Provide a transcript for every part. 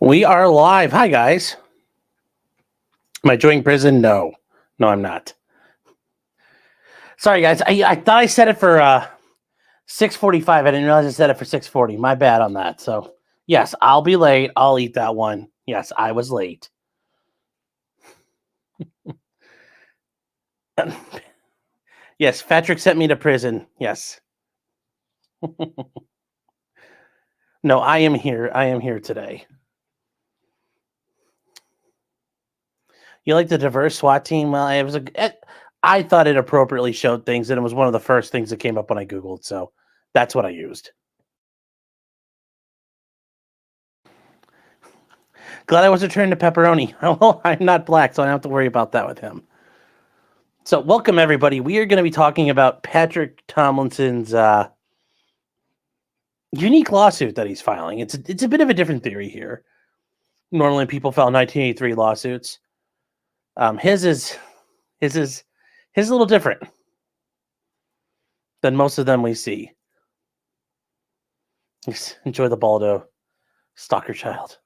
We are live. Hi, guys. Am I enjoying prison? No, I'm not. Sorry, guys. I thought I set it for 6:45. I didn't realize I set it for 6:40. My bad on that. So, yes, I'll be late. I'll eat that one. Yes, I was late. Yes, Patrick sent me to prison. Yes. No, I am here. I am here today. You like the diverse SWAT team? Well, I thought it appropriately showed things, and it was one of the first things that came up when I Googled. So that's what I used. Glad I wasn't turned to pepperoni. Well, I'm not black, so I don't have to worry about that with him. So welcome, everybody. We are going to be talking about Patrick Tomlinson's unique lawsuit that he's filing. It's a bit of a different theory here. Normally, people file 1983 lawsuits. His is a little different than most of them we see. Just enjoy the Baldo stalker child.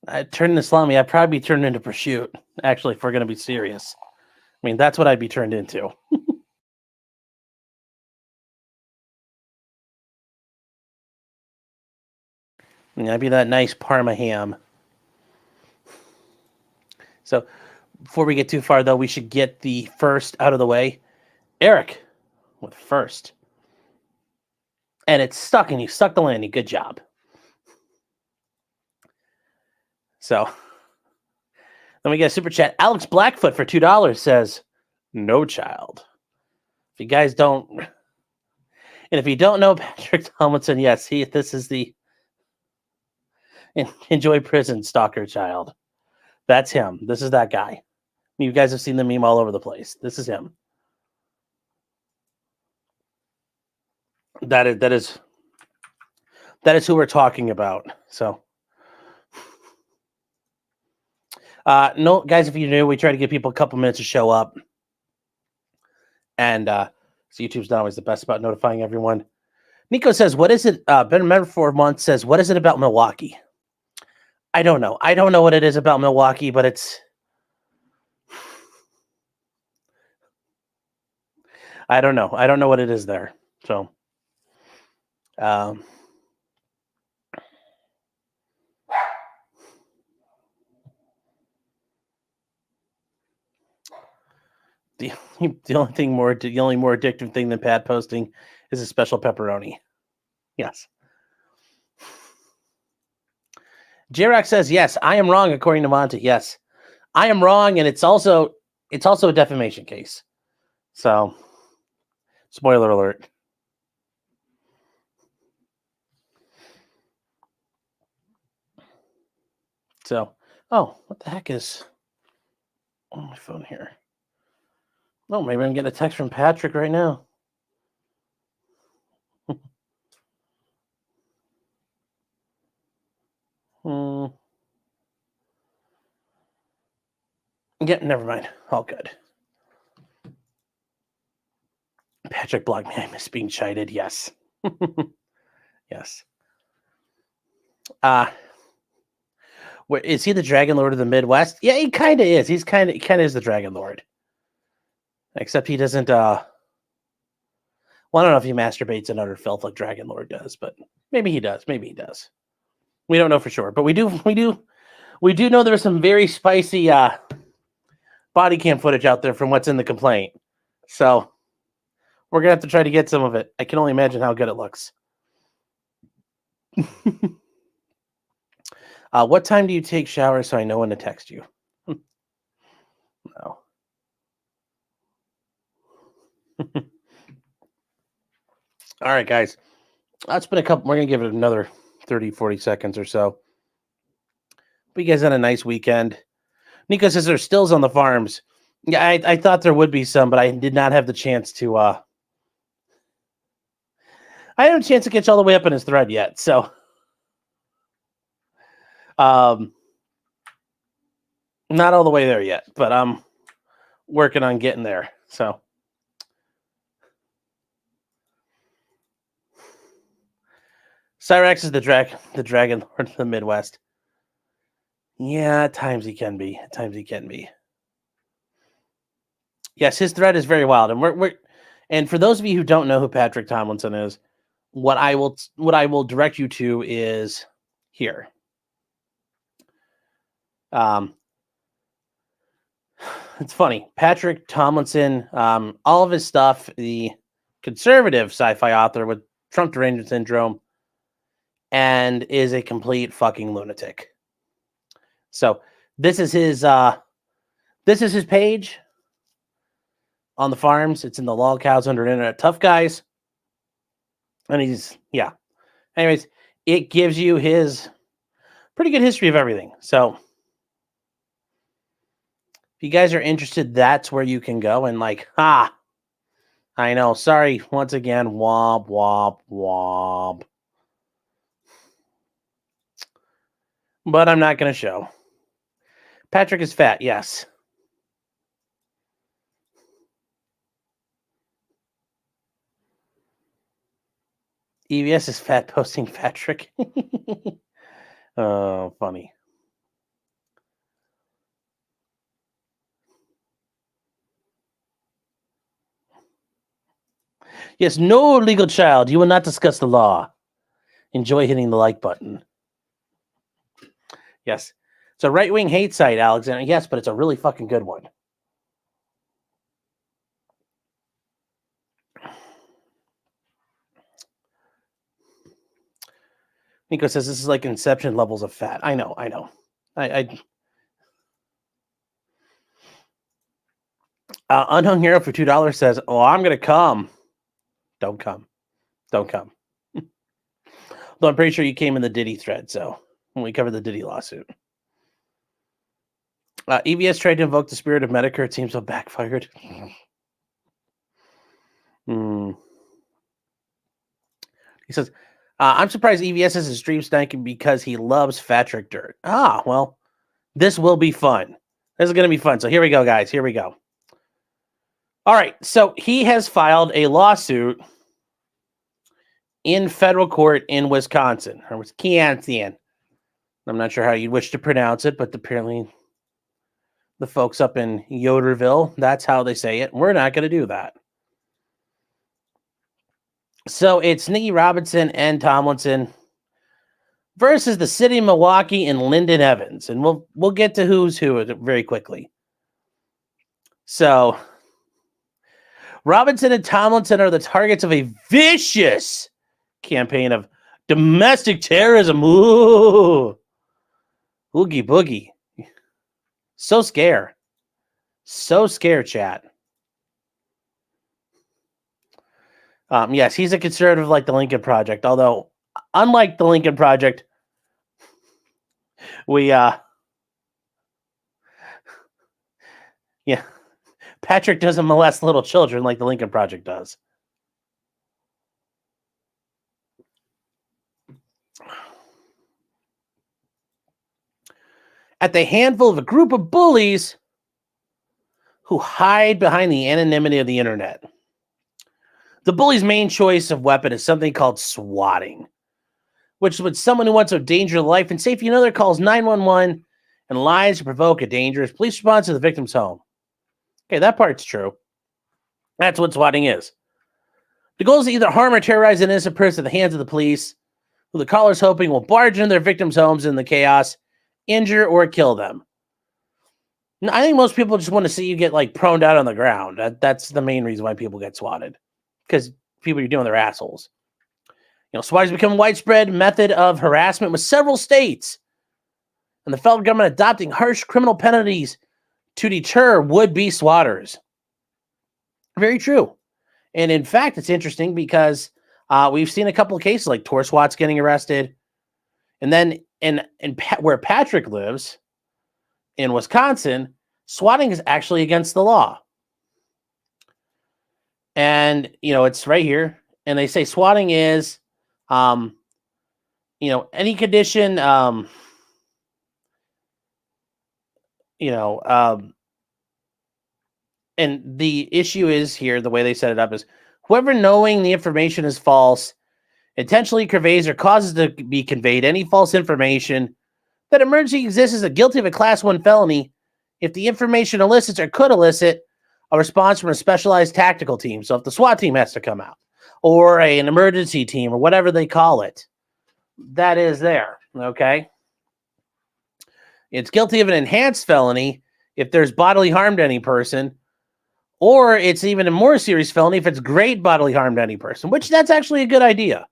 I turned into salami. I'd probably be turned into prosciutto, actually, if we're going to be serious. I mean, that's what I'd be turned into. I'd be that nice Parma ham. So, before we get too far, though, we should get the first out of the way. Eric with first. And it's stuck, and you stuck the landing. Good job. So, then we get a super chat. Alex Blackfoot for $2 says, no child. If you guys don't, and if you don't know Patrick Tomlinson, yes, this is the enjoy prison stalker child. That's him. This is that guy. You guys have seen the meme all over the place. This is him. That is who we're talking about. So, no, guys, if you're new, we try to give people a couple minutes to show up. And so YouTube's not always the best about notifying everyone. Nico says, what is it? Been a member for a month, says, what is it about Milwaukee? I don't know. I don't know what it is about Milwaukee, but it's... I don't know. I don't know what it is there. So, the only more addictive thing than pad posting is a special pepperoni. Yes. J-Rock says, yes, I am wrong, according to Monty. Yes, I am wrong, and it's also a defamation case. So, spoiler alert. So, oh, what the heck is on my phone here? Oh, maybe I'm getting a text from Patrick right now. Yeah, never mind. All good. Patrick blocked me. I miss being chided. Yes. Yes. Where is he, the Dragon Lord of the Midwest? Yeah, he kind of is. He kind of is the Dragon Lord. Except he doesn't well, I don't know if he masturbates in utter filth like Dragon Lord does, but maybe he does. Maybe he does. We don't know for sure, but we do know there's some very spicy body cam footage out there from what's in the complaint. So we're gonna have to try to get some of it. I can only imagine how good it looks. What time do you take showers so I know when to text you? No. All right, guys. It's been a couple. We're going to give it another 30, 40 seconds or so. But you guys had a nice weekend. Nico says there's stills on the farms. Yeah, I thought there would be some, but I did not have the chance to. I haven't a chance to catch all the way up in his thread yet. So, not all the way there yet, but I'm working on getting there. So, Cyrax is the dragon lord of the Midwest. Yeah, at times he can be. At times he can be. Yes, his threat is very wild, and and for those of you who don't know who Patrick Tomlinson is, what I will direct you to is here. It's funny. Patrick Tomlinson, all of his stuff, the conservative sci-fi author with Trump derangement syndrome, and is a complete fucking lunatic. So this is his page on the farms. It's in the LolCows under Internet Tough Guys. And anyways, it gives you his pretty good history of everything. So if you guys are interested, that's where you can go. And I know, sorry, once again, womp, womp, womp. But I'm not going to show. Patrick is fat, yes. EVS is fat posting Patrick. Oh, funny. Yes, no legal child. You will not discuss the law. Enjoy hitting the like button. Yes. It's a right-wing hate site, Alexander. Yes, but it's a really fucking good one. Nico says this is like Inception levels of fat. I know. Unknown Hero for $2 says, "Oh, I'm gonna come." Don't come. Though I'm pretty sure you came in the Diddy thread, so when we covered the Diddy lawsuit. EVS tried to invoke the spirit of Medicare. It seems so backfired. He says, I'm surprised EVS is a stream sniping because he loves Patrick Dirt. Well, this will be fun. This is going to be fun. So here we go, guys. Here we go. All right. So he has filed a lawsuit in federal court in Wisconsin. Or Wisconsin. I'm not sure how you wish to pronounce it, but apparently the folks up in Yoderville, that's how they say it. We're not going to do that. So it's Nikki Robinson and Tomlinson versus the city of Milwaukee and Lyndon Evans. And we'll get to who's who very quickly. So Robinson and Tomlinson are the targets of a vicious campaign of domestic terrorism. Ooh. Oogie boogie. So scare, chat. Yes, he's a conservative like the Lincoln Project. Although, unlike the Lincoln Project, Patrick doesn't molest little children like the Lincoln Project does. At the handful of a group of bullies who hide behind the anonymity of the internet. The bully's main choice of weapon is something called SWATting, which is when someone who wants to endanger life and safety of another calls 911 and lies to provoke a dangerous police response to the victim's home. Okay, that part's true. That's what SWATting is. The goal is to either harm or terrorize an innocent person at the hands of the police, who the caller's hoping will barge into their victims' homes in the chaos, injure or kill them. I think most people just want to see you get proned out on the ground. That's the main reason why people get swatted. Because people you're doing, they're assholes. SWAT has become a widespread method of harassment with several states, and the federal government adopting harsh criminal penalties to deter would-be swatters. Very true. And in fact, it's interesting because we've seen a couple of cases like tour swats getting arrested, and then in where Patrick lives in Wisconsin, swatting is actually against the law. And, it's right here. And they say swatting is, any condition, and the issue is here, the way they set it up is whoever knowing the information is false intentionally conveys or causes to be conveyed any false information that emergency exists as guilty of a Class 1 felony if the information elicits or could elicit a response from a specialized tactical team. So if the SWAT team has to come out, or an emergency team, or whatever they call it, that is there, okay? It's guilty of an enhanced felony if there's bodily harm to any person, or it's even a more serious felony if it's great bodily harm to any person, which that's actually a good idea.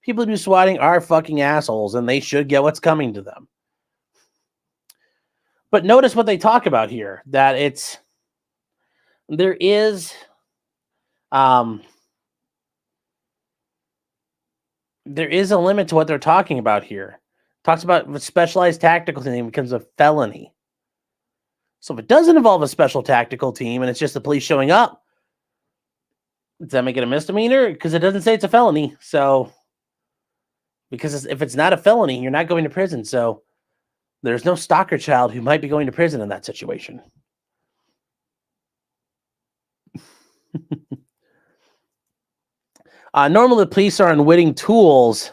People who do swatting are fucking assholes, and they should get what's coming to them. But notice what they talk about here, that there is a limit to what they're talking about here. Talks about a specialized tactical team becomes a felony. So if it doesn't involve a special tactical team and it's just the police showing up, does that make it a misdemeanor? Because it doesn't say it's a felony. So, because if it's not a felony, you're not going to prison. So there's no stalker child who might be going to prison in that situation. Normally, the police are unwitting tools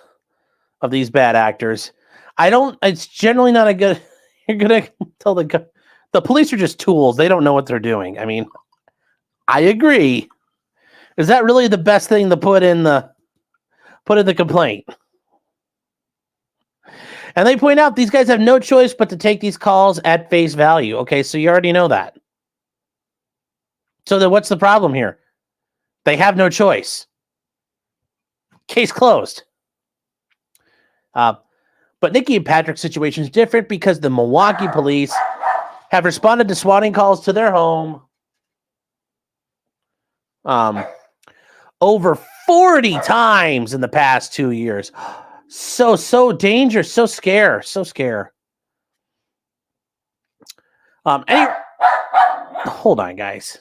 of these bad actors. It's generally not a good, you're going to tell the police are just tools. They don't know what they're doing. I mean, I agree. Is that really the best thing to put in the complaint? And they point out these guys have no choice but to take these calls at face value. Okay, so you already know that. So then what's the problem here? They have no choice. Case closed. But Nikki and Patrick's situation is different because the Milwaukee police have responded to swatting calls to their home over 40 times in the past 2 years. So dangerous, so scare. Hold on, guys.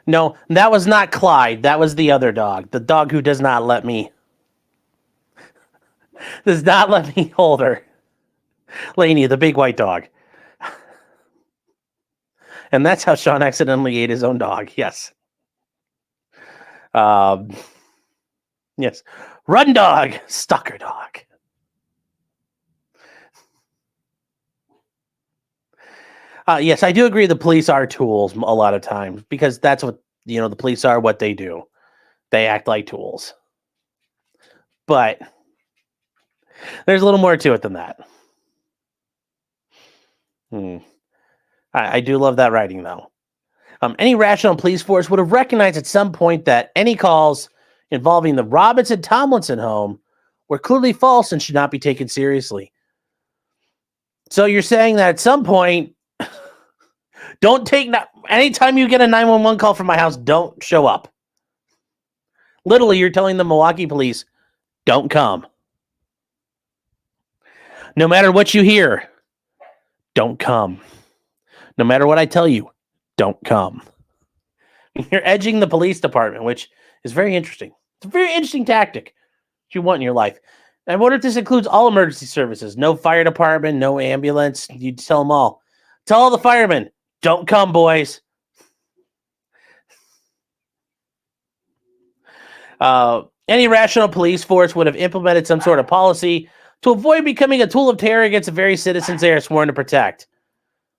No, that was not Clyde. That was the other dog. The dog who does not let me hold her. Lainey, the big white dog. And that's how Sean accidentally ate his own dog. Yes. Yes. Run dog. Stalker dog. Yes, I do agree the police are tools a lot of times because that's what, the police are what they do. They act like tools. But there's a little more to it than that. I do love that writing, though. Any rational police force would have recognized at some point that any calls involving the Robinson Tomlinson home were clearly false and should not be taken seriously. So you're saying that at some point, anytime you get a 911 call from my house, don't show up. Literally, you're telling the Milwaukee police, don't come. No matter what you hear, don't come. No matter what I tell you, don't come. You're edging the police department, which is very interesting. It's a very interesting tactic that you want in your life. And what if this includes all emergency services? No fire department, no ambulance. You tell them all. Tell all the firemen, don't come, boys. Any rational police force would have implemented some sort of policy to avoid becoming a tool of terror against the very citizens they are sworn to protect.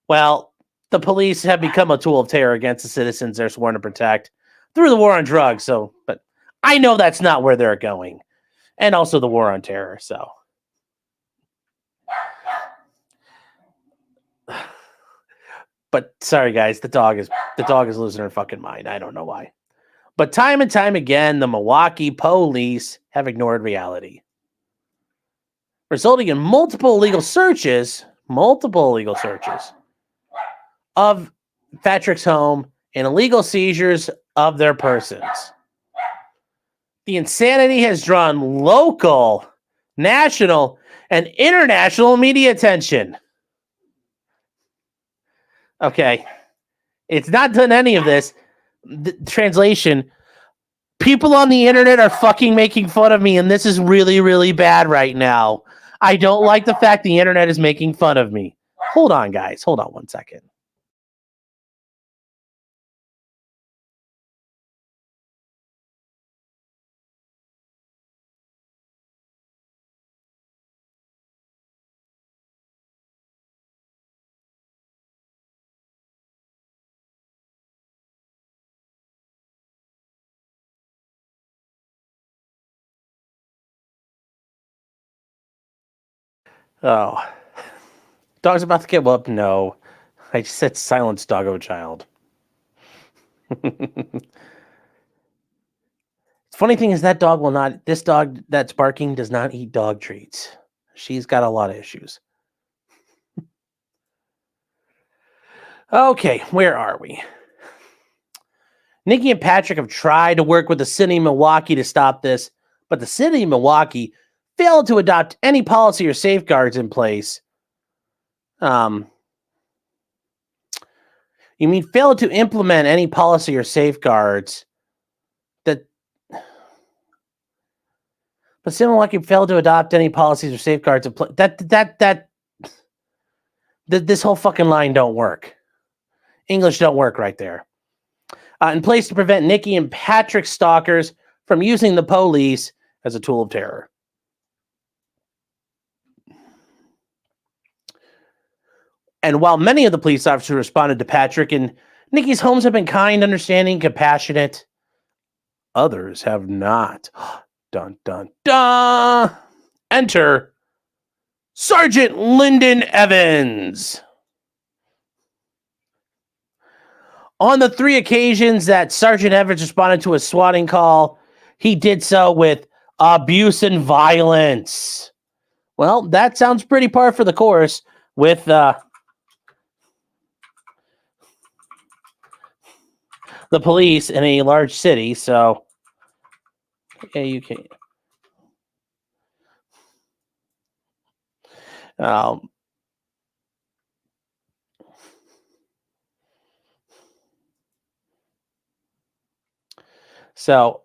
Well, the police have become a tool of terror against the citizens they're sworn to protect through the war on drugs. But I know that's not where they're going. And also the war on terror, so. But sorry, guys, the dog is losing her fucking mind. I don't know why. But time and time again, the Milwaukee police have ignored reality, resulting in multiple illegal searches of Patrick's home and illegal seizures of their persons. The insanity has drawn local, national, and international media attention. Okay. It's not done any of this. The translation, people on the internet are fucking making fun of me, and this is really, really bad right now. I don't like the fact the internet is making fun of me. Hold on, guys. Hold on 1 second. Oh. Dog's about to get whooped? No. I just said silence, doggo child. Funny thing is that dog will not, this dog that's barking does not eat dog treats. She's got a lot of issues. Okay, where are we? Nikki and Patrick have tried to work with the city of Milwaukee to stop this, but the city of Milwaukee failed to adopt any policy or safeguards in place. You mean failed to implement any policy or safeguards that but city of Milwaukee failed to adopt any policies or safeguards in place. This whole fucking line don't work. English don't work right there. In place to prevent Nikki and Patrick stalkers from using the police as a tool of terror. And while many of the police officers responded to Patrick and Nikki's homes have been kind, understanding, compassionate, others have not. Dun, dun, dun! Enter Sergeant Lyndon Evans. On the 3 occasions that Sergeant Evans responded to a SWATting call, he did so with abuse and violence. Well, that sounds pretty par for the course with the police in a large city. So, yeah, you can. So,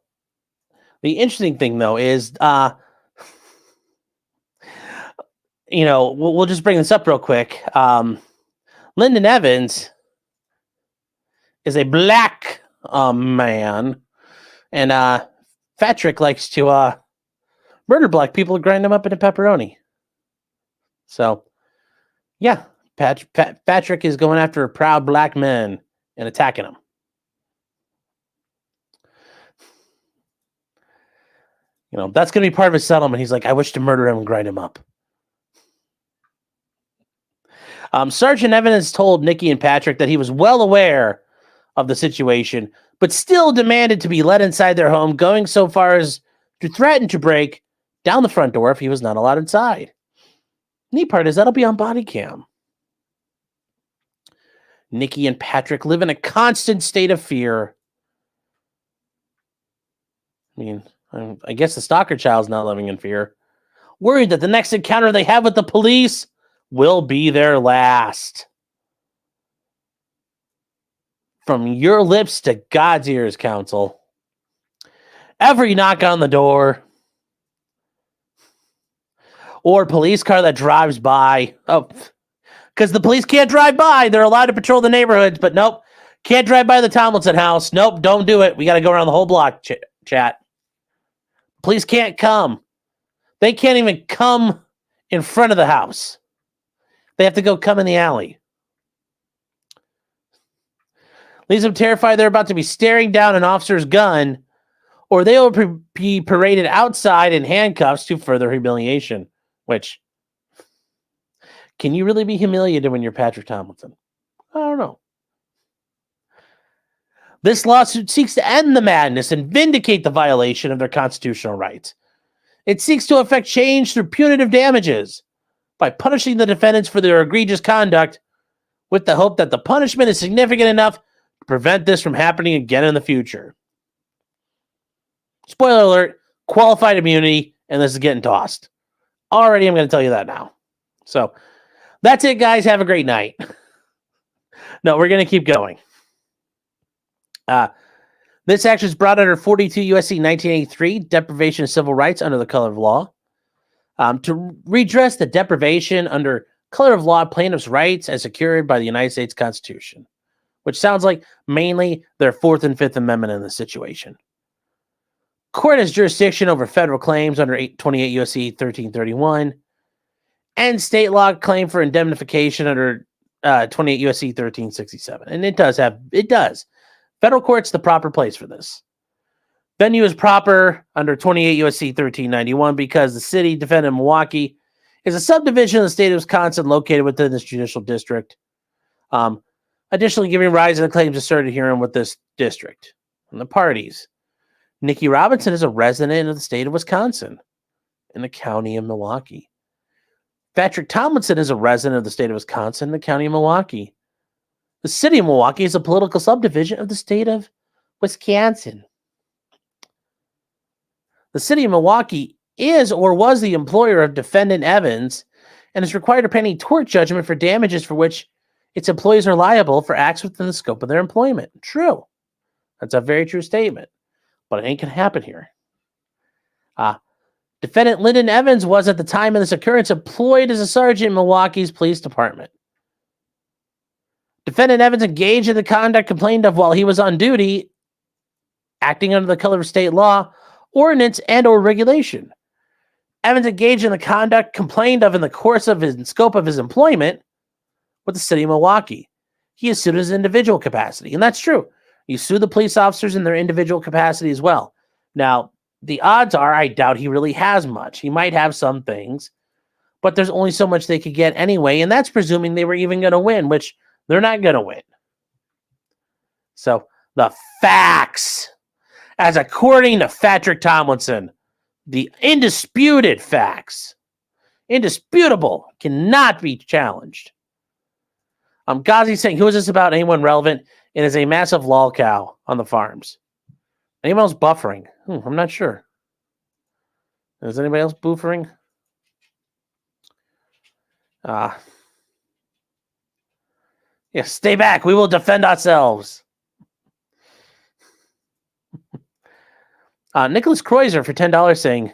the interesting thing, though, is, we'll just bring this up real quick. Lyndon Evans is a black man, and Patrick likes to murder black people and grind them up into pepperoni. So, yeah, Patrick is going after proud black men and attacking them. That's going to be part of his settlement. He's like, I wish to murder him and grind him up. Sergeant Evans told Nikki and Patrick that he was well aware of the situation, but still demanded to be let inside their home, going so far as to threaten to break down the front door if he was not allowed inside. Neat part is that'll be on body cam. Nikki and Patrick live in a constant state of fear. I mean, I guess the stalker child's not living in fear. Worried that the next encounter they have with the police will be their last. From your lips to God's ears, counsel. Every knock on the door or police car that drives by. Oh, because the police can't drive by. They're allowed to patrol the neighborhoods, but nope. Can't drive by the Tomlinson house. Nope, don't do it. We got to go around the whole block, chat. Police can't come. They can't even come in front of the house. They have to go come in the alley. Leaves them terrified they're about to be staring down an officer's gun, or they will be paraded outside in handcuffs to further humiliation. Which, can you really be humiliated when you're Patrick Tomlinson? I don't know. This lawsuit seeks to end the madness and vindicate the violation of their constitutional rights. It seeks to effect change through punitive damages by punishing the defendants for their egregious conduct with the hope that the punishment is significant enough to prevent this from happening again in the future. Spoiler alert, qualified immunity, and this is getting tossed. Already, I'm going to tell you that now. So, that's it, guys. Have a great night. No, we're going to keep going. This action is brought under 42 U.S.C. 1983, deprivation of civil rights under the color of law. To redress the deprivation under color of law plaintiffs' rights as secured by the United States Constitution, which sounds like mainly their 4th and 5th Amendment in this situation. Court has jurisdiction over federal claims under 28 U.S.C. 1331 and state law claim for indemnification under 28 U.S.C. 1367. And it does. Federal court's the proper place for this. Venue is proper under 28 U.S.C. 1391 because the city defendant in Milwaukee is a subdivision of the state of Wisconsin located within this judicial district. Additionally, giving rise to the claims asserted herein with this district. And the parties. Nikki Robinson is a resident of the state of Wisconsin in the county of Milwaukee. Patrick Tomlinson is a resident of the state of Wisconsin in the county of Milwaukee. The city of Milwaukee is a political subdivision of the state of Wisconsin. The city of Milwaukee is or was the employer of defendant Evans and is required to pay any tort judgment for damages for which its employees are liable for acts within the scope of their employment. True. That's a very true statement, but it ain't going to happen here. Defendant Lyndon Evans was at the time of this occurrence employed as a sergeant in Milwaukee's police department. Defendant Evans engaged in the conduct complained of while he was on duty, acting under the color of state law, ordinance, and or regulation. Evans engaged in the conduct complained of in the course of his scope of his employment with the city of Milwaukee. He is sued in his individual capacity, and that's true. You sue the police officers in their individual capacity as well. Now, the odds are I doubt he really has much. He might have some things, but there's only so much they could get anyway, and that's presuming they were even going to win, which they're not going to win. So, the facts, as according to Patrick Tomlinson, the indisputed facts, indisputable, cannot be challenged. Ghazi saying, who is this about? Anyone relevant? It is a massive LolCow on the farms. Anyone else buffering? I'm not sure. Is anybody else buffering? Yes, stay back. We will defend ourselves. Nicholas Kreuzer for $10 saying,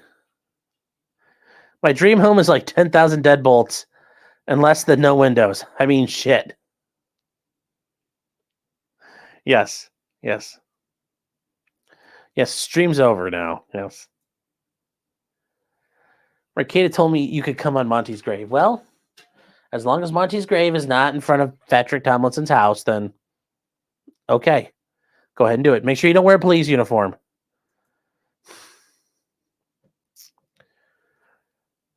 my dream home is like 10,000 deadbolts and less than no windows. I mean, shit. Yes. Yes, stream's over now. Yes. Mercada told me you could come on Monty's grave. Well, as long as Monty's grave is not in front of Patrick Tomlinson's house, then okay. Go ahead and do it. Make sure you don't wear a police uniform.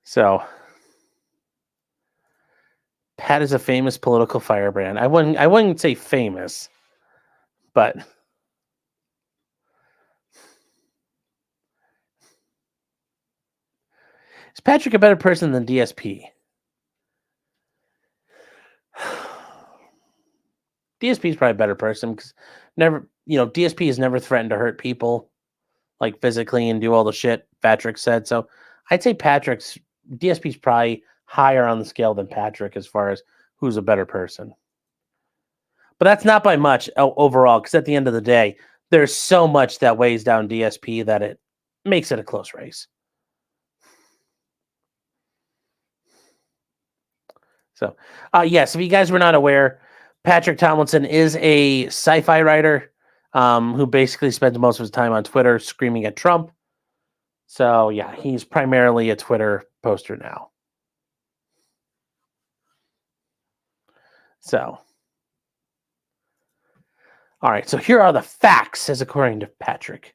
So, Pat is a famous political firebrand. I wouldn't say famous, but is Patrick a better person than DSP? DSP is probably a better person because DSP has never threatened to hurt people like physically and do all the shit Patrick said. So I'd say DSP's probably higher on the scale than Patrick as far as who's a better person. But that's not by much overall, because at the end of the day, there's so much that weighs down DSP that it makes it a close race. So, yes, if you guys were not aware, Patrick Tomlinson is a sci-fi writer who basically spends most of his time on Twitter screaming at Trump. So, yeah, he's primarily a Twitter poster now. So, all right, so here are the facts, as according to Patrick.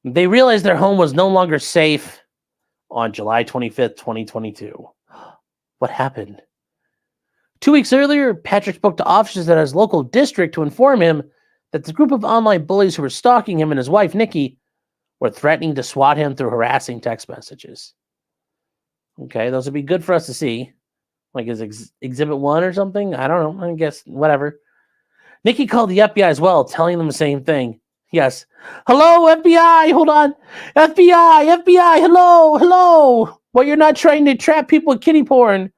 They realized their home was no longer safe on July 25th, 2022. What happened? 2 weeks earlier, Patrick spoke to officers at his local district to inform him that the group of online bullies who were stalking him and his wife, Nikki, were threatening to swat him through harassing text messages. Okay, those would be good for us to see. Like his Exhibit 1 or something? I don't know. I guess, whatever. Nikki called the FBI as well, telling them the same thing. Yes. Hello, FBI. Hold on. FBI. Hello. Well, you're not trying to trap people with kitty porn.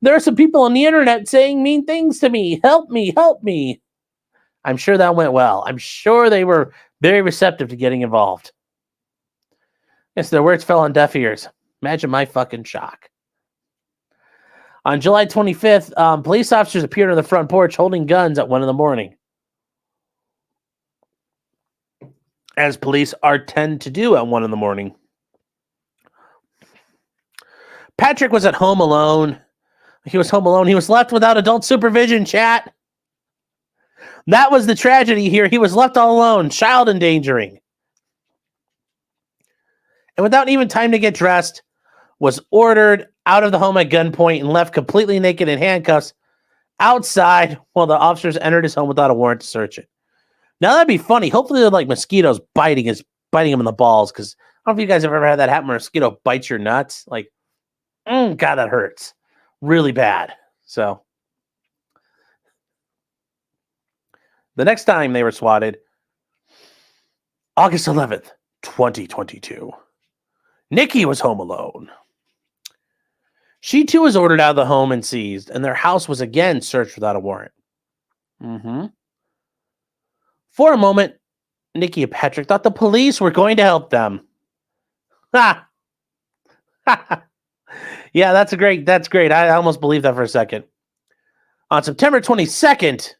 There are some people on the internet saying mean things to me. Help me, help me. I'm sure that went well. I'm sure they were very receptive to getting involved. Yes, their words fell on deaf ears. Imagine my fucking shock. On July 25th, police officers appeared on the front porch holding guns at 1 a.m. As police tend to do at 1 a.m. Patrick was at home alone. He was home alone. He was left without adult supervision, chat. That was the tragedy here. He was left all alone, child endangering. And without even time to get dressed, was ordered out of the home at gunpoint and left completely naked in handcuffs outside while the officers entered his home without a warrant to search it. Now that'd be funny. Hopefully they're like mosquitoes biting him in the balls, because I don't know if you guys have ever had that happen where a mosquito bites your nuts. Like, God, that hurts really bad. So the next time they were swatted, August 11th, 2022, Nikki was home alone. She too was ordered out of the home and seized, and their house was again searched without a warrant. For a moment, Nikki and Patrick thought the police were going to help them. Ha! Yeah, that's great. I almost believed that for a second. On September 22nd,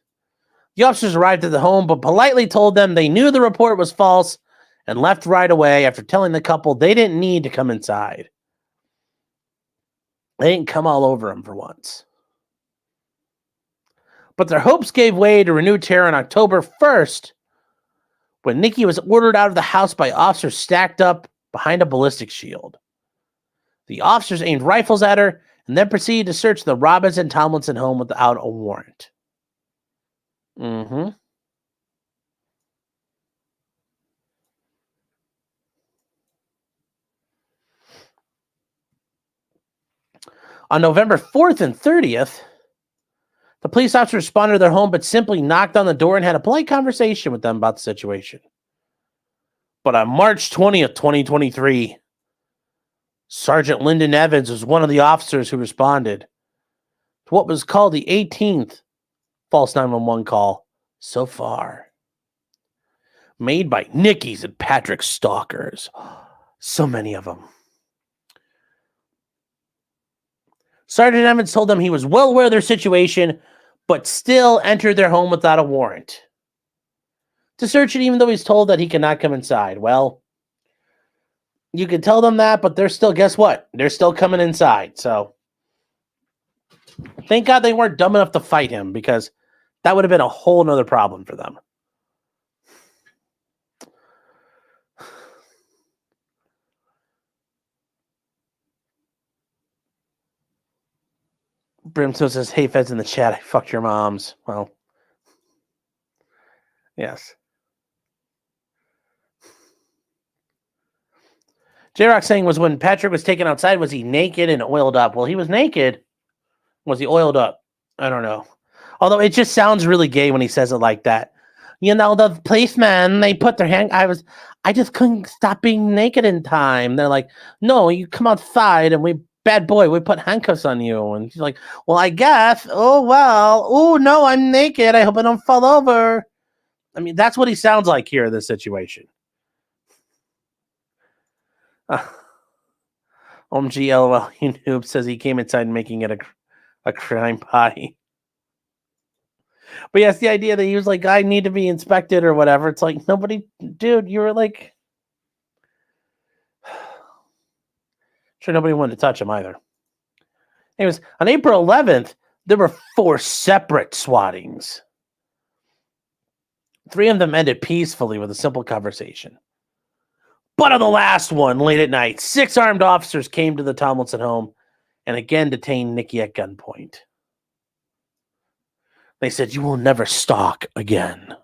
the officers arrived at the home, but politely told them they knew the report was false and left right away after telling the couple they didn't need to come inside. They didn't come all over them for once. But their hopes gave way to renewed terror on October 1st, when Nikki was ordered out of the house by officers stacked up behind a ballistic shield. The officers aimed rifles at her and then proceeded to search the Robbins and Tomlinson home without a warrant. On November 4th and 30th, the police officers responded to their home, but simply knocked on the door and had a polite conversation with them about the situation. But on March 20th, 2023, Sergeant Lyndon Evans was one of the officers who responded to what was called the 18th false 911 call so far, made by Nikki's and Patrick's stalkers. So many of them. Sergeant Evans told them he was well aware of their situation, but still entered their home without a warrant to search it, even though he's told that he cannot come inside. Well, you can tell them that, but they're still, guess what? They're still coming inside. So thank God they weren't dumb enough to fight him, because that would have been a whole nother problem for them. Brimstone says, "Hey, Feds in the chat, I fucked your moms." Well, yes. J-Rock saying, was when Patrick was taken outside, was he naked and oiled up? Well, he was naked. Was he oiled up? I don't know. Although it just sounds really gay when he says it like that. You know, the policemen, they put their hand... I just couldn't stop being naked in time. They're like, no, you come outside and we put handcuffs on you. And he's like, well, I guess. Oh, well. Oh, no, I'm naked. I hope I don't fall over. I mean, that's what he sounds like here in this situation. OMG, LOL, you noob, says he came inside making it a crime pie. But yes, the idea that he was like, I need to be inspected or whatever. It's like, nobody, dude, you were like... Sure, nobody wanted to touch him either. Anyways, on April 11th, there were 4 separate swattings. 3 of them ended peacefully with a simple conversation. But on the last one, late at night, 6 armed officers came to the Tomlinson home and again detained Nikki at gunpoint. They said, you will never stalk again.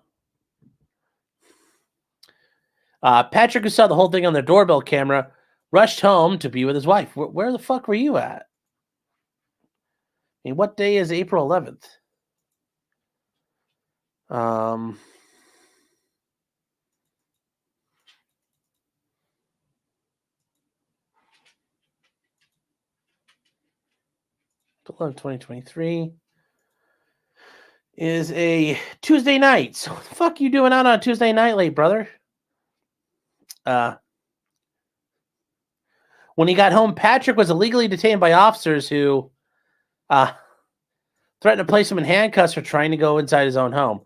Patrick, who saw the whole thing on their doorbell camera, rushed home to be with his wife. Where the fuck were you at? I mean, what day is April 11th? 2023 is a Tuesday night. So what the fuck you doing out on a Tuesday night late, brother? When he got home, Patrick was illegally detained by officers who threatened to place him in handcuffs for trying to go inside his own home.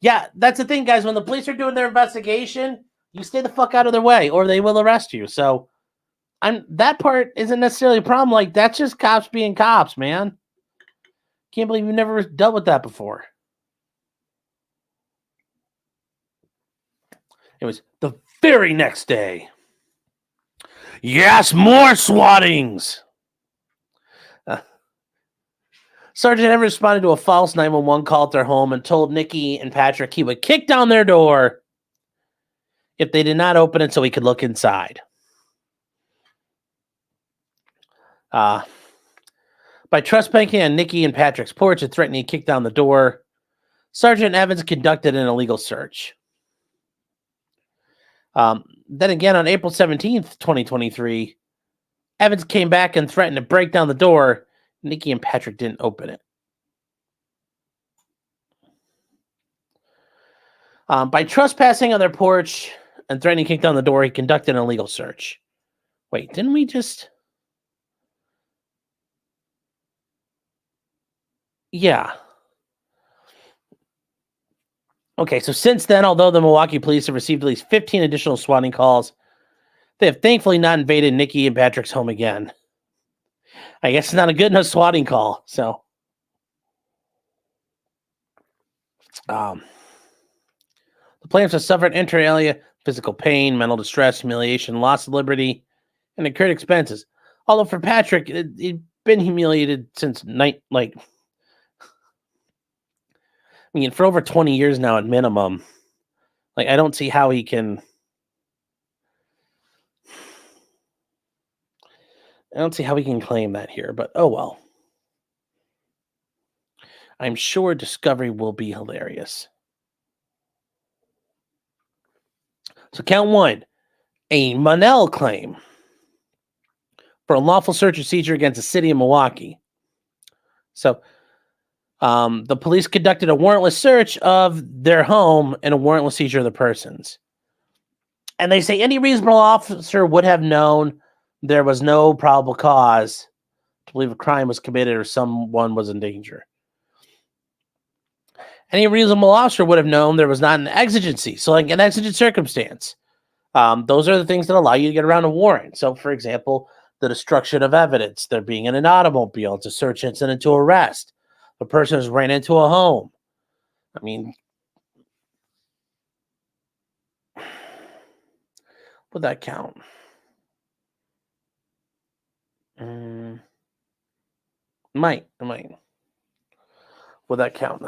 Yeah, that's the thing, guys. When the police are doing their investigation, you stay the fuck out of their way or they will arrest you. So that part isn't necessarily a problem. Like, that's just cops being cops, man. Can't believe you've never dealt with that before. It was the very next day. Yes, more swattings. Sergeant Evans responded to a false 911 call at their home and told Nikki and Patrick he would kick down their door if they did not open it so he could look inside. By trespassing on Nikki and Patrick's porch and threatening to kick down the door, Sergeant Evans conducted an illegal search. Then again, on April 17th, 2023, Evans came back and threatened to break down the door. Nikki and Patrick didn't open it. By trespassing on their porch and threatening to kick down the door, he conducted an illegal search. Wait, didn't we just... Yeah. Okay, so since then, although the Milwaukee police have received at least 15 additional swatting calls, they have thankfully not invaded Nikki and Patrick's home again. I guess it's not a good enough swatting call, so... The plaintiffs have suffered inter alia physical pain, mental distress, humiliation, loss of liberty, and incurred expenses. Although for Patrick, he'd been humiliated since for over 20 years now at minimum. Like, I don't see how he can... I don't see how we can claim that here, but oh well. I'm sure discovery will be hilarious. So count one, a Monell claim for a lawful search and seizure against the city of Milwaukee. So the police conducted a warrantless search of their home and a warrantless seizure of the persons. And they say any reasonable officer would have known there was no probable cause to believe a crime was committed or someone was in danger. Any reasonable officer would have known there was not an exigency. So like an exigent circumstance. Those are the things that allow you to get around a warrant. So for example, the destruction of evidence, there being in an automobile, it's a search incident to arrest. The person has ran into a home. I mean, would that count? Might. Would that count?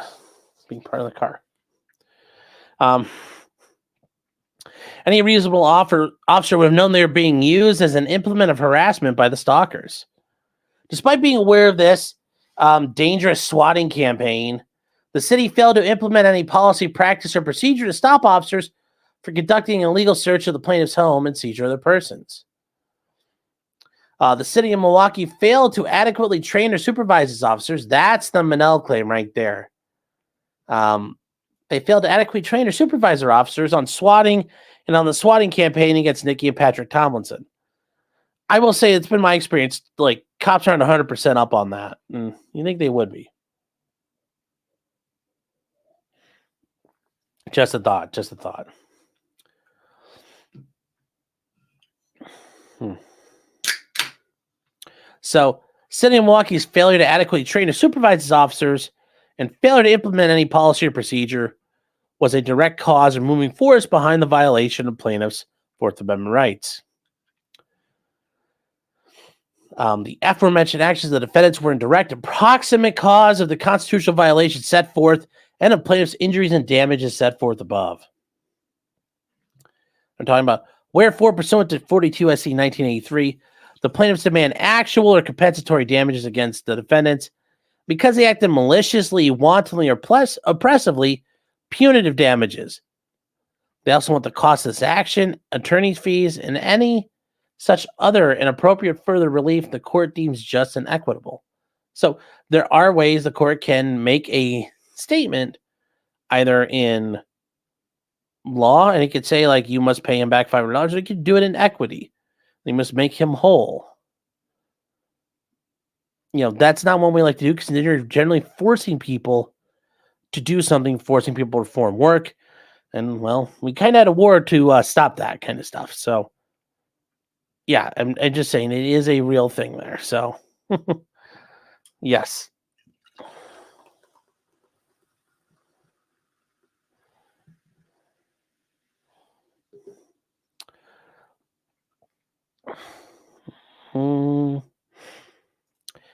Being part of the car. Any reasonable officer would have known they were being used as an implement of harassment by the stalkers. Despite being aware of this dangerous swatting campaign, the city failed to implement any policy, practice, or procedure to stop officers from conducting an illegal search of the plaintiff's home and seizure of their persons. The city of Milwaukee failed to adequately train or supervise its officers. That's the Monell claim right there. They failed to adequately train or supervise their officers on swatting and on the swatting campaign against Nikki and Patrick Tomlinson. I will say it's been my experience, like, cops aren't 100% up on that. You think they would be. Just a thought. So, City of Milwaukee's failure to adequately train or supervise its officers and failure to implement any policy or procedure was a direct cause of moving force behind the violation of plaintiffs' Fourth Amendment rights. The aforementioned actions of the defendants were in direct and proximate cause of the constitutional violations set forth and of plaintiffs' injuries and damages set forth above. I'm talking about wherefore, pursuant to 42 U.S.C. 1983, the plaintiffs demand actual or compensatory damages against the defendants because they acted maliciously, wantonly, or oppressively, punitive damages. They also want the cost of this action, attorney's fees, and any such other inappropriate further relief the court deems just and equitable. So there are ways the court can make a statement either in law, and it could say like you must pay him back $500, or it could do it in equity. You must make him whole. That's not one we like to do, because then you're generally forcing people to do something, forcing people to perform work. And, well, we kind of had a war to stop that kind of stuff. So, yeah, I'm just saying it is a real thing there. So, yes.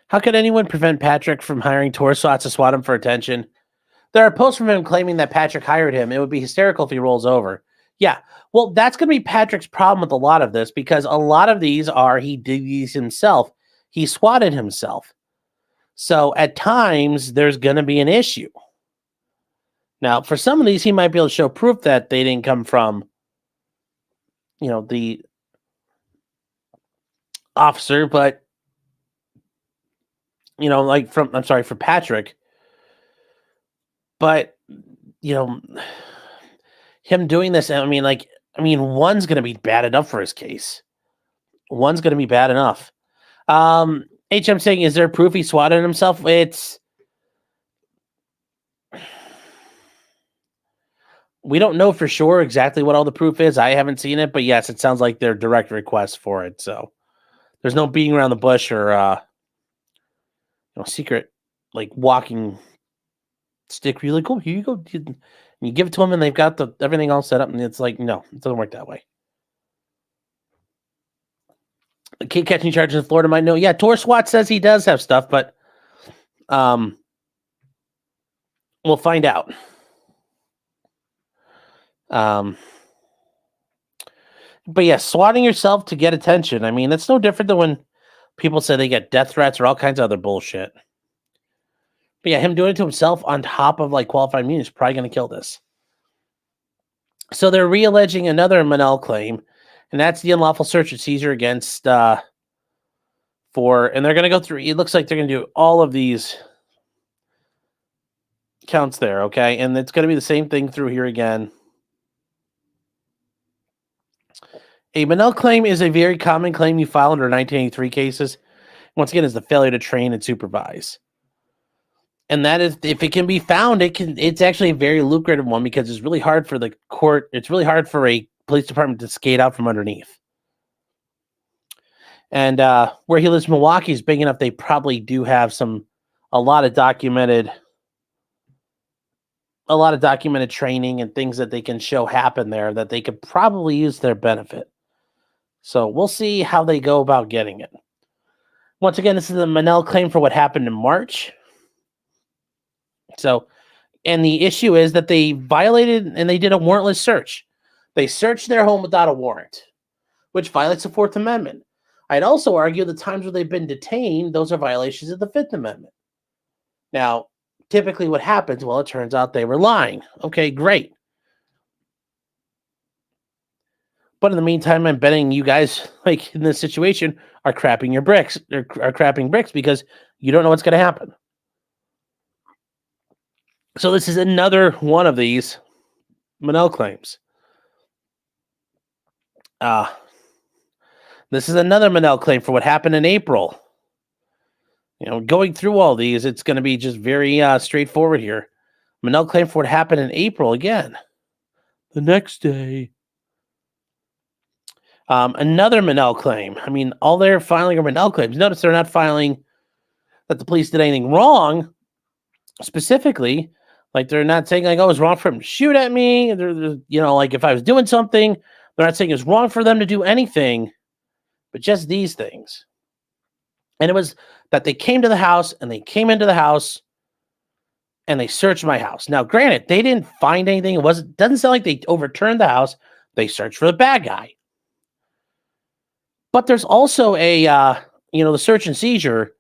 How could anyone prevent Patrick from hiring tour SWAT to swat him for attention? There are posts from him claiming that Patrick hired him. It would be hysterical if he rolls over. Yeah, well, that's going to be Patrick's problem with a lot of this, because a lot of these he did these himself. He swatted himself. So at times, there's going to be an issue. Now, for some of these, he might be able to show proof that they didn't come from, the officer, but, like for Patrick. But, him doing this, one's going to be bad enough for his case. One's going to be bad enough. HM saying, is there proof he swatted himself? We don't know for sure exactly what all the proof is. I haven't seen it, but yes, it sounds like they're direct requests for it. So there's no beating around the bush or secret like walking stick. You're like, oh, here you go. And you give it to them, and they've got everything all set up, and it's like, no, it doesn't work that way. The kid catching charges in Florida might know. Yeah, Tor SWAT says he does have stuff, but we'll find out. But yeah, swatting yourself to get attention. It's no different than when people say they get death threats or all kinds of other bullshit. But yeah, him doing it to himself on top of like qualified immunity is probably going to kill this. So they're realleging another Monell claim, and that's the unlawful search and seizure against and they're going to go through. It looks like they're going to do all of these counts there, okay? And it's going to be the same thing through here again. A Monell claim is a very common claim you file under 1983 cases. Once again, is the failure to train and supervise. And that is, if it can be found, it's actually a very lucrative one, because it's really hard for the court. It's really hard for a police department to skate out from underneath. And where he lives, Milwaukee, is big enough. They probably do have a lot of documented training and things that they can show happen there that they could probably use to their benefit. So we'll see how they go about getting it. Once again, this is a Monell claim for what happened in March. So, and the issue is that they violated, and they did a warrantless search. They searched their home without a warrant, which violates the Fourth Amendment. I'd also argue the times where they've been detained, those are violations of the Fifth Amendment. Now, typically what happens, well, it turns out they were lying. Okay, great. But in the meantime, I'm betting you guys, like in this situation, are crapping your bricks. Are crapping bricks because you don't know what's going to happen. So this is another one of these Monell claims. This is another Monell claim for what happened in April. Going through all these, it's going to be just very straightforward here. Monell claim for what happened in April again. The next day. Another Monell claim. All they're filing are Monell claims. Notice they're not filing that the police did anything wrong specifically. Like, they're not saying like, oh, it was wrong for them to shoot at me. They're like if I was doing something, they're not saying it's wrong for them to do anything, but just these things. And it was that they came to the house, and they came into the house, and they searched my house. Now, granted, they didn't find anything. It doesn't sound like they overturned the house. They searched for the bad guy. But there's also a, the search and seizure.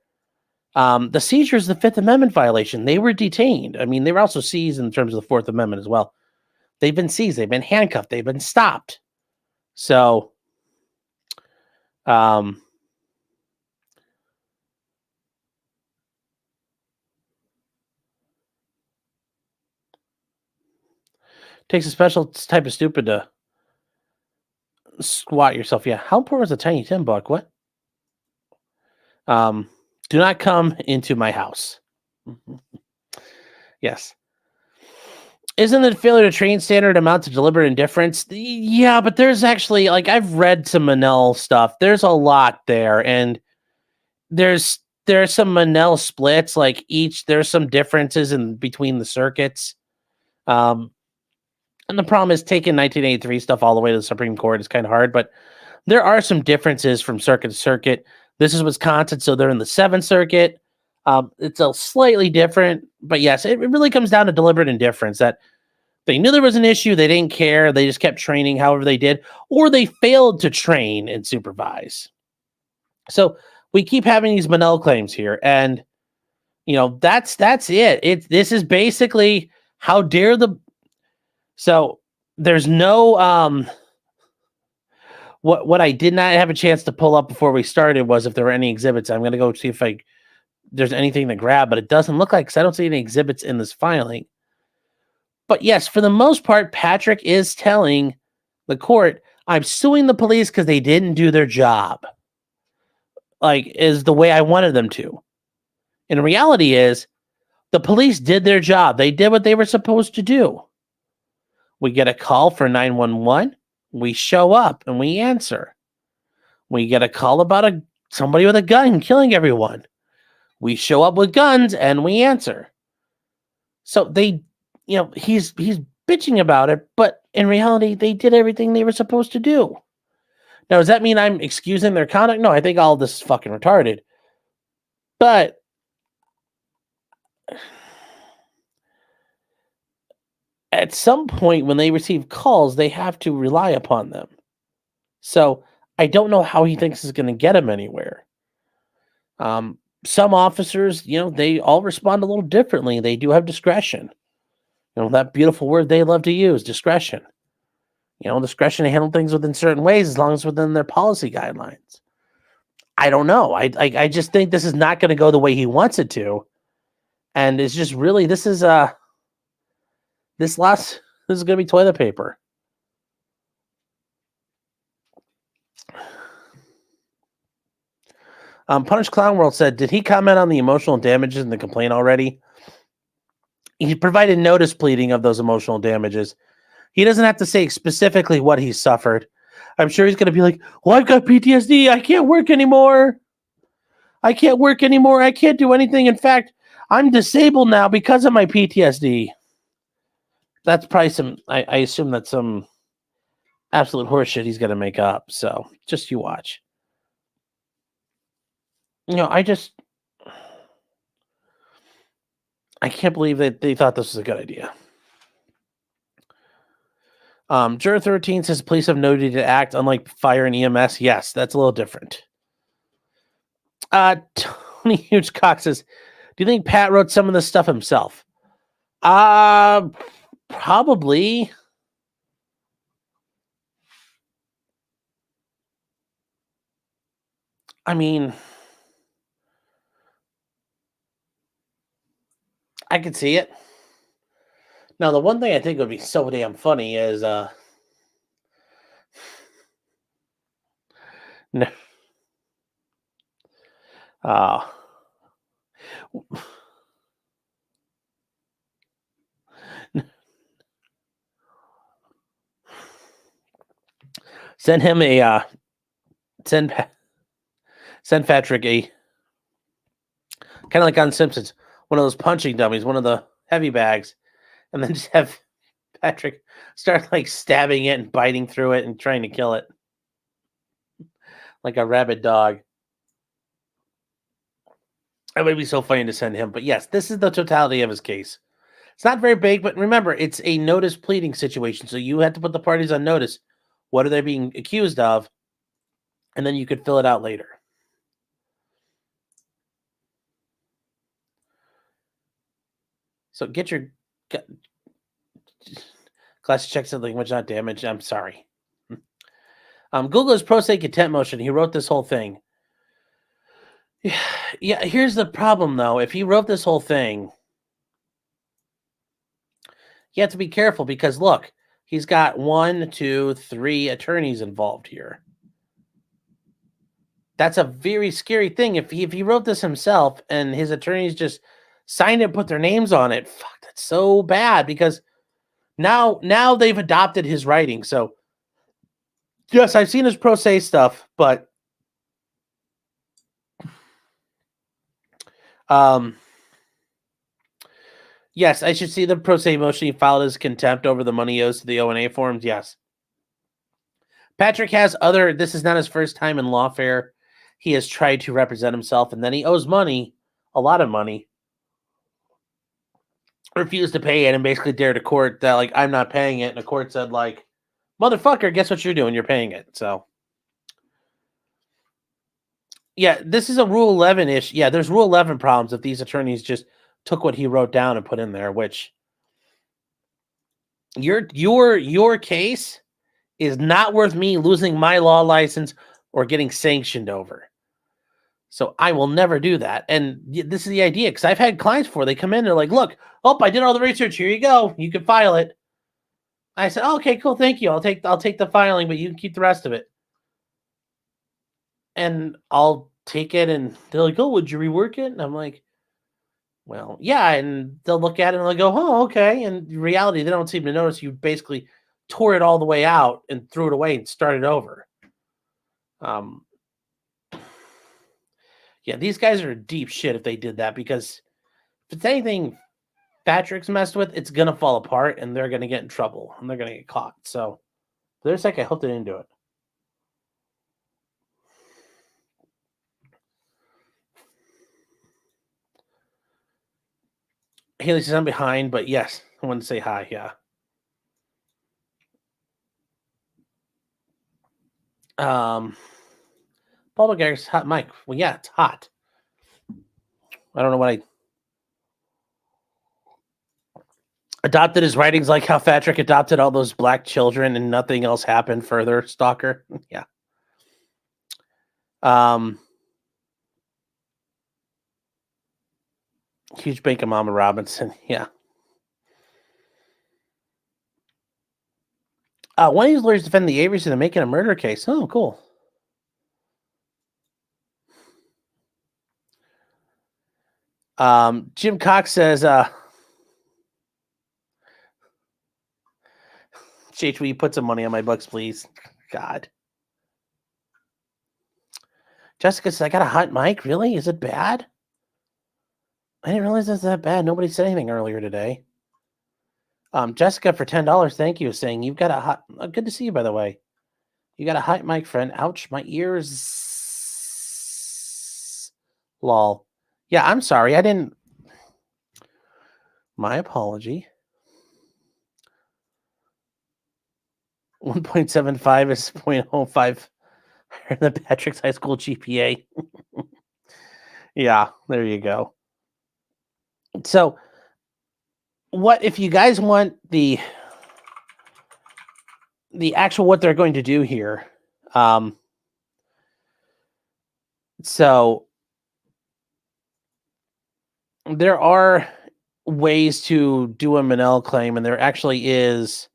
The seizure is the Fifth Amendment violation. They were detained. They were also seized in terms of the Fourth Amendment as well. They've been seized. They've been handcuffed. They've been stopped. So, Takes a special type of stupid to squat yourself. Yeah. How poor is a Tiny Tim book? What? Do not come into my house. Yes. Isn't it failure to train standard amount to deliberate indifference? Yeah, but there's actually, like, I've read some Manel stuff. There's a lot there, and there's some Manel splits. Like there's some differences in between the circuits. And the problem is taking 1983 stuff all the way to the Supreme Court is kind of hard, but there are some differences from circuit to circuit. This is Wisconsin, so they're in the 7th Circuit. It's a slightly different, but yes, it really comes down to deliberate indifference, that they knew there was an issue, they didn't care, they just kept training however they did, or they failed to train and supervise. So we keep having these Manel claims here, and that's it. This is basically how dare the. So there's no What I did not have a chance to pull up before we started was if there were any exhibits. I'm going to go see if there's anything to grab, but it doesn't look like, because I don't see any exhibits in this filing. But yes, for the most part, Patrick is telling the court, I'm suing the police because they didn't do their job, like, is the way I wanted them to. And the reality is, the police did their job. They did what they were supposed to do. We get a call for 911. We show up and we answer. We get a call about somebody with a gun killing everyone. We show up with guns and we answer. So they, he's bitching about it, but in reality, they did everything they were supposed to do. Now, does that mean I'm excusing their conduct? No, I think all of this is fucking retarded. But at some point when they receive calls, they have to rely upon them. So I don't know how he thinks is going to get him anywhere. Some officers, they all respond a little differently. They do have discretion. That beautiful word they love to use, discretion. Discretion to handle things within certain ways as long as within their policy guidelines. I don't know. I just think this is not going to go the way he wants it to. And it's just really, this is going to be toilet paper. Punish Clown World said, did he comment on the emotional damages in the complaint already? He provided notice pleading of those emotional damages. He doesn't have to say specifically what he suffered. I'm sure he's going to be like, well, I've got PTSD. I can't work anymore. I can't do anything. In fact, I'm disabled now because of my PTSD. That's probably I assume that's some absolute horseshit he's going to make up. So just you watch. I can't believe that they thought this was a good idea. Juror 13 says police have no duty to act, unlike fire and EMS. Yes, that's a little different. Tony Huge Cox says, do you think Pat wrote some of this stuff himself? Probably. I mean, I could see it. Now, the one thing I think would be so damn funny is no. Send him a send Patrick a kind of like on Simpsons, one of those punching dummies, one of the heavy bags, and then just have Patrick start like stabbing it and biting through it and trying to kill it like a rabid dog. That would be so funny to send him. But yes, this is the totality of his case. It's not very big, but remember, it's a notice pleading situation. So you have to put the parties on notice. What are they being accused of? And then you could fill it out later. So get your class check something which not damaged. I'm sorry. Google's pro se contempt motion. He wrote this whole thing. Yeah, here's the problem, though. If he wrote this whole thing, you have to be careful because, look, He's got 1, 2, 3 attorneys involved here. That's a very scary thing. If he wrote this himself and his attorneys just signed it and put their names on it, fuck, that's so bad because now they've adopted his writing. So yes, I've seen his pro se stuff, but yes, I should see the pro se motion he filed as contempt over the money owes to the O&A forms. Yes. Patrick has other, this is not his first time in lawfare. He has tried to represent himself, and then he owes money, a lot of money, refused to pay it, and basically dared a court that, like, I'm not paying it. And the court said, like, motherfucker, guess what you're doing? You're paying it. So, yeah, this is a Rule 11 issue. Yeah, there's Rule 11 problems if these attorneys just took what he wrote down and put in there, which your case is not worth me losing my law license or getting sanctioned over. So I will never do that. And this is the idea, because I've had clients before. They come in, they're like, look, I did all the research. Here you go. You can file it. I said, oh, okay, cool. Thank you. I'll take the filing, but you can keep the rest of it. And I'll take it, and they're like, oh, would you rework it? And I'm like, well, yeah. And they'll look at it and they'll go, oh, okay. And in reality, they don't seem to notice you basically tore it all the way out and threw it away and started over. Yeah, these guys are deep shit if they did that, because if it's anything Patrick's messed with, it's going to fall apart and they're going to get in trouble and they're going to get caught. So for their sake, I hope they didn't do it. Haley says I'm behind, but yes, I wanted to say hi. Yeah. Paul McGarrett's hot mic. Well, yeah, it's hot. I don't know what I adopted his writings like how Patrick adopted all those black children and nothing else happened further. Stalker. Yeah. Huge bank of Mama Robinson. Yeah. One of these lawyers defend the Averys in making a murder case. Oh, cool. Jim Cox says, JH, will you put some money on my books, please? God. Jessica says, I got a hot mic. Really? Is it bad? I didn't realize it's that bad. Nobody said anything earlier today. Jessica, for $10, thank you, saying you've got a hot... good to see you, by the way. You got a hot mic, friend. Ouch, my ears. Lol. Yeah, I'm sorry. I didn't... My apology. 1.75 is 0.05 higher than Patrick's high school GPA. Yeah, there you go. So, what if you guys want the actual what they're going to do here? So there are ways to do a Manel claim, and there actually is.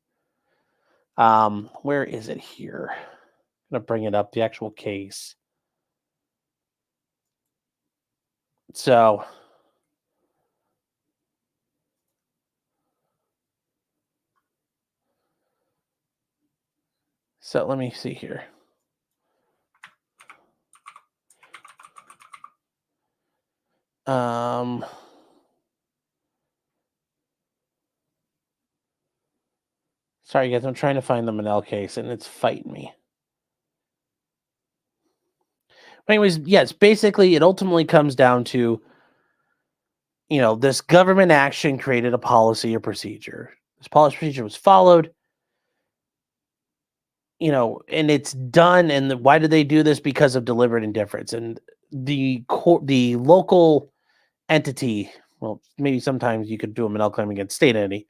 Where is it here? I'm gonna bring it up, the actual case. So let me see here. Sorry, guys, I'm trying to find the Manel case, and it's fighting me. Anyways, yes, basically, it ultimately comes down to, this government action created a policy or procedure. This policy procedure was followed, and it's done. And why did they do this? Because of deliberate indifference. And the local entity, well, maybe sometimes you could do a Manel claim against state entity.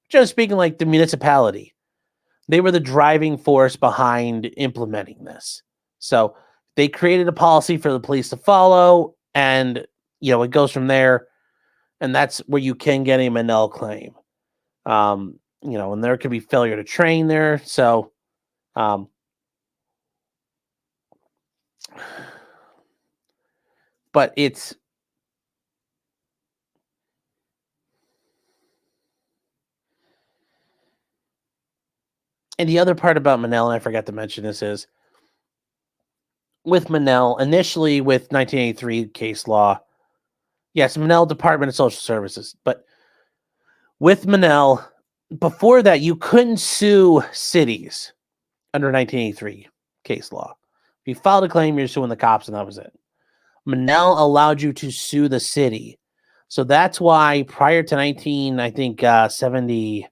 Just speaking, like the municipality, they were the driving force behind implementing this. So they created a policy for the police to follow, and it goes from there, and that's where you can get a Manel claim. and there could be failure to train there. So, but it's and the other part about Manel, and I forgot to mention this, is with Manel, initially with 1983 case law, yes, Manel Department of Social Services, but with Manel, before that, you couldn't sue cities under 1983 case law. If you filed a claim, you're suing the cops, and that was it. Manel allowed you to sue the city. So that's why prior to 70,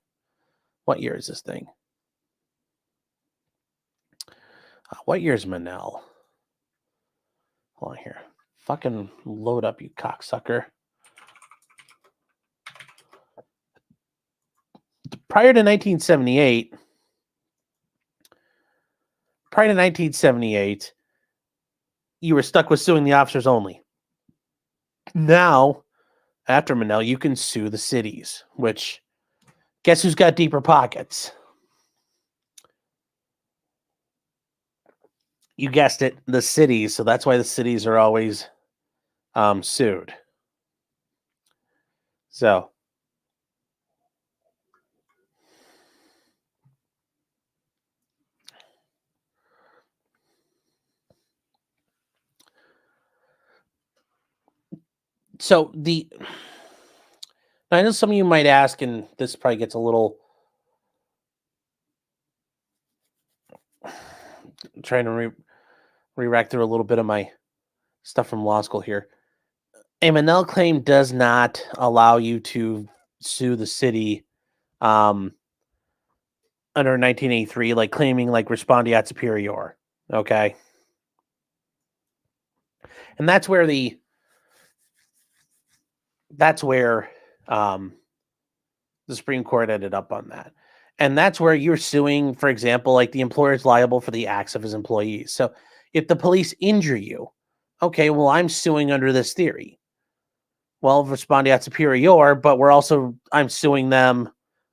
what year is this thing? What year is Manel? Hold on here. Fucking load up, you cocksucker. Prior to 1978, you were stuck with suing the officers only. Now, after Manel, you can sue the cities, which, guess who's got deeper pockets? You guessed it, the cities. So that's why the cities are always sued. So I know some of you might ask, and this probably gets a little, trying to re-rack through a little bit of my stuff from law school here. A Manel claim does not allow you to sue the city under 1983, like claiming like respondeat superior. Okay. And that's where the Supreme Court ended up on that. And that's where you're suing, for example, like the employer is liable for the acts of his employees. So if the police injure you, okay, well, I'm suing under this theory. Well, respondeat superior, but I'm suing them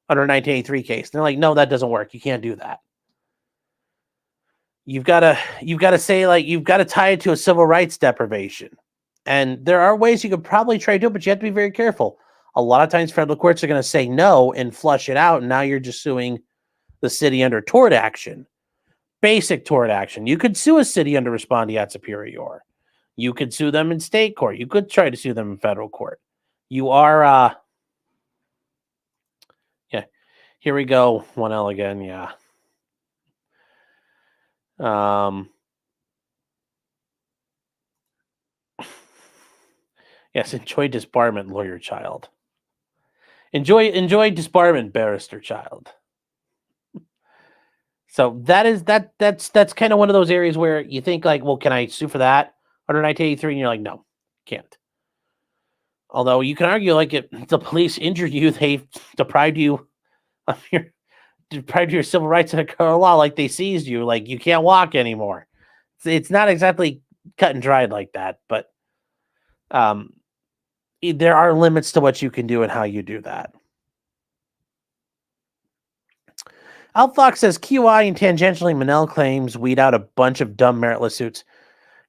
under 1983 case. And they're like, no, that doesn't work. You can't do that. You've got to say, like, you've got to tie it to a civil rights deprivation. And there are ways you could probably try to do it, but you have to be very careful. A lot of times federal courts are going to say no and flush it out. And now you're just suing the city under tort action, basic tort action. You could sue a city under respondeat superior. You could sue them in state court. You could try to sue them in federal court. You are, yeah, here we go. 1L again. Yeah. Yes, enjoy disbarment, lawyer child. Enjoy disbarment, barrister child. So that's kind of one of those areas where you think like, well, can I sue for that under 1983? And you're like, no, can't. Although you can argue like if the police injured you, they deprived you of your civil rights in a court of law, like they seized you, like you can't walk anymore. It's not exactly cut and dried like that, but there are limits to what you can do and how you do that. Outfox says QI and tangentially Manel claims weed out a bunch of dumb meritless suits.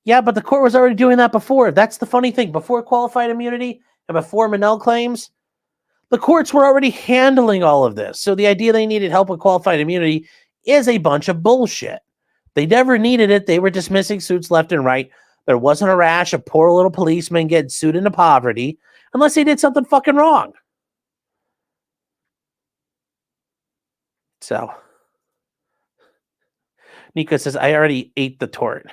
Yeah, but the court was already doing that before. That's the funny thing. Before qualified immunity and before Manel claims, the courts were already handling all of this. So the idea they needed help with qualified immunity is a bunch of bullshit. They never needed it. They were dismissing suits left and right. There wasn't a rash of poor little policemen getting sued into poverty unless they did something fucking wrong. So, Nico says, I already ate the tort.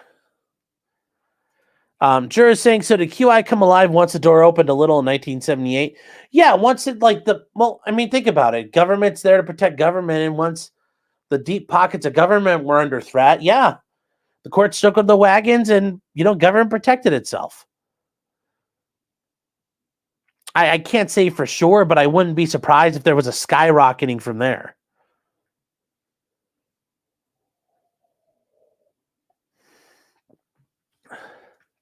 Juror saying, so did QI come alive once the door opened a little in 1978? Yeah, once it think about it. Government's there to protect government, and once the deep pockets of government were under threat, yeah, the court stuck with the wagons and, government protected itself. I can't say for sure, but I wouldn't be surprised if there was a skyrocketing from there.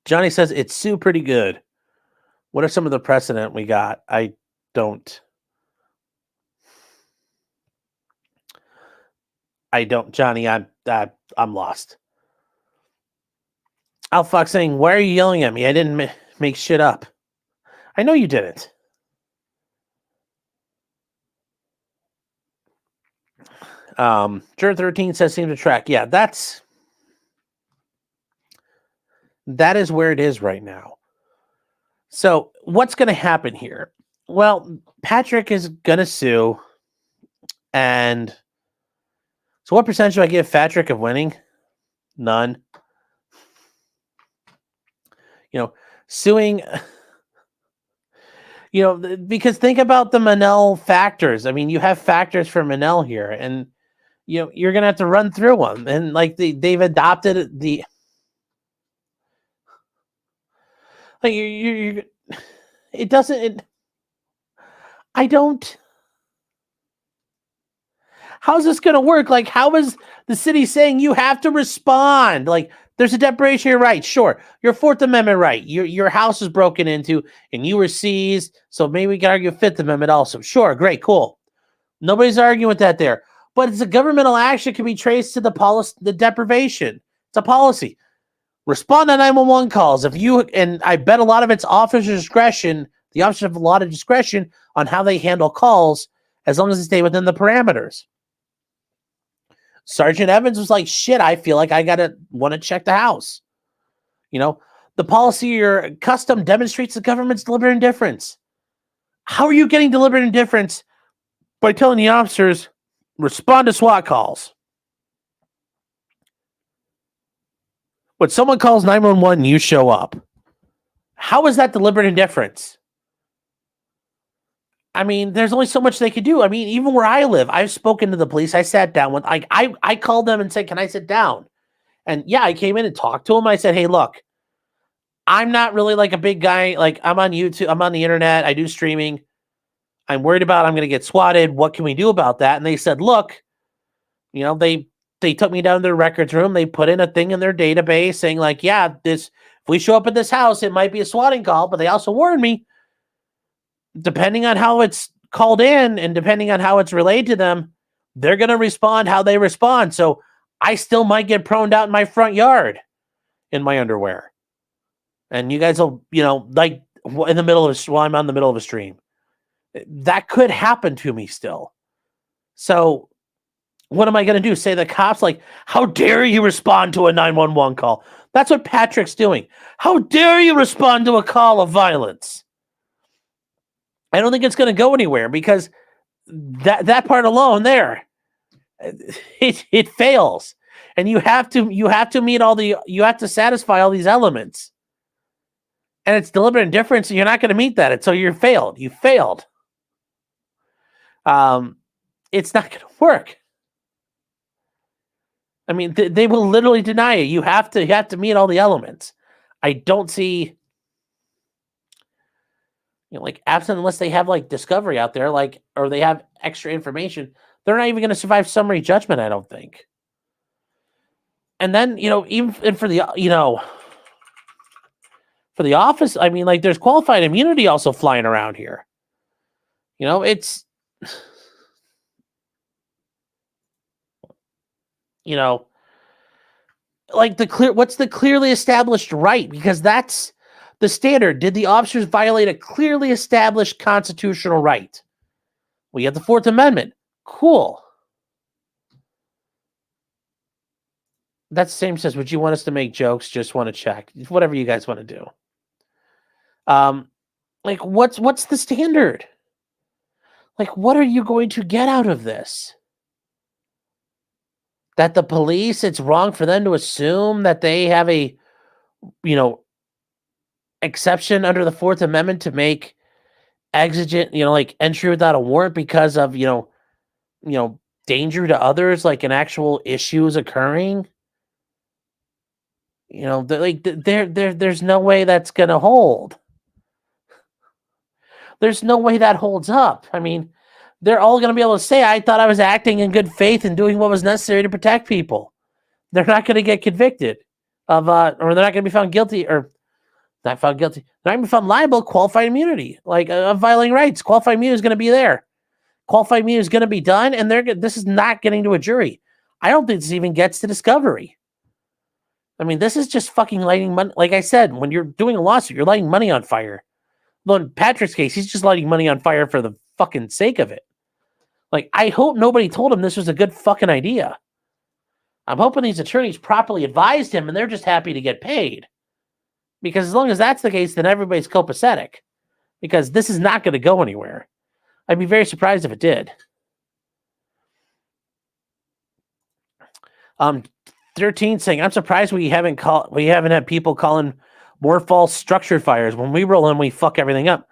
Johnny says, it's Sue pretty good. What are some of the precedent we got? I don't. I don't, Johnny. I'm lost. Al Fox saying, "Why are you yelling at me? I didn't make shit up. I know you didn't." Juror 13 says seem to track. Yeah, that is where it is right now. So what's going to happen here? Well, Patrick is going to sue. And so what percentage do I give Patrick of winning? None. Suing, because think about the Manel factors. I mean, you have factors for Manel here, and you're gonna have to run through them. And like they've adopted the like you it doesn't. I don't. How's this going to work? Like, how is the city saying you have to respond? Like, there's a deprivation of your rights. Sure, your Fourth Amendment right. Your house was broken into and you were seized. So maybe we can argue Fifth Amendment also. Sure, great, cool. Nobody's arguing with that there. But it's a governmental action can be traced to the policy, the deprivation. It's a policy. Respond to 911 calls. And I bet a lot of it's officer discretion. The officers have a lot of discretion on how they handle calls as long as they stay within the parameters. Sergeant Evans was like, shit, I feel like I want to check the house. The policy or custom demonstrates the government's deliberate indifference. How are you getting deliberate indifference? By telling the officers, respond to SWAT calls. When someone calls 911, you show up. How is that deliberate indifference? I mean, there's only so much they could do. I mean, even where I live, I've spoken to the police. I sat down with, I called them and said, can I sit down? And yeah, I came in and talked to them. I said, hey, look, I'm not really like a big guy. Like I'm on YouTube, I'm on the internet. I do streaming. I'm worried about, I'm going to get swatted. What can we do about that? And they said, look, they took me down to their records room. They put in a thing in their database saying like, yeah, if we show up at this house, it might be a swatting call, but they also warned me, depending on how it's called in and depending on how it's relayed to them, they're going to respond how they respond. So I still might get proned out in my front yard in my underwear. And you guys will, like in the middle of while I'm on the middle of a stream, that could happen to me still. So what am I going to do? Say the cops like, how dare you respond to a 911 call? That's what Patrick's doing. How dare you respond to a call of violence? I don't think it's going to go anywhere because that part alone there, it fails, and you have to meet you have to satisfy all these elements, and it's deliberate indifference. And you're not going to meet that, and so you failed. You failed. It's not going to work. I mean, they will literally deny it. You have to meet all the elements. I don't see. Like absent unless they have like discovery out there, like, or they have extra information, they're not even going to survive summary judgment, I don't think. And then, even for the, for the office, I mean, like there's qualified immunity also flying around here. It's, like what's the clearly established right? Because that's the standard. Did the officers violate a clearly established constitutional right? We have the Fourth Amendment. Cool. That's the same says, would you want us to make jokes? Just want to check. Whatever you guys want to do. Like what's the standard? Like, what are you going to get out of this? That the police, it's wrong for them to assume that they have a, exception under the Fourth Amendment to make exigent, like entry without a warrant because of, danger to others, like an actual issue is occurring. There's no way that's going to hold. There's no way that holds up. I mean, they're all going to be able to say, I thought I was acting in good faith and doing what was necessary to protect people. They're not going to get convicted of, or they're not going to be found guilty or not found guilty. They're not going to be found liable, qualified immunity, like of violating rights. Qualified immunity is going to be there. Qualified immunity is going to be done, and this is not getting to a jury. I don't think this even gets to discovery. I mean, this is just fucking lighting money. Like I said, when you're doing a lawsuit, you're lighting money on fire. Well, in Patrick's case, he's just lighting money on fire for the fucking sake of it. Like, I hope nobody told him this was a good fucking idea. I'm hoping these attorneys properly advised him and they're just happy to get paid. Because as long as that's the case, then everybody's copacetic. Because this is not going to go anywhere. I'd be very surprised if it did. 13 saying, I'm surprised we haven't had people calling more false structured fires. When we roll in, we fuck everything up.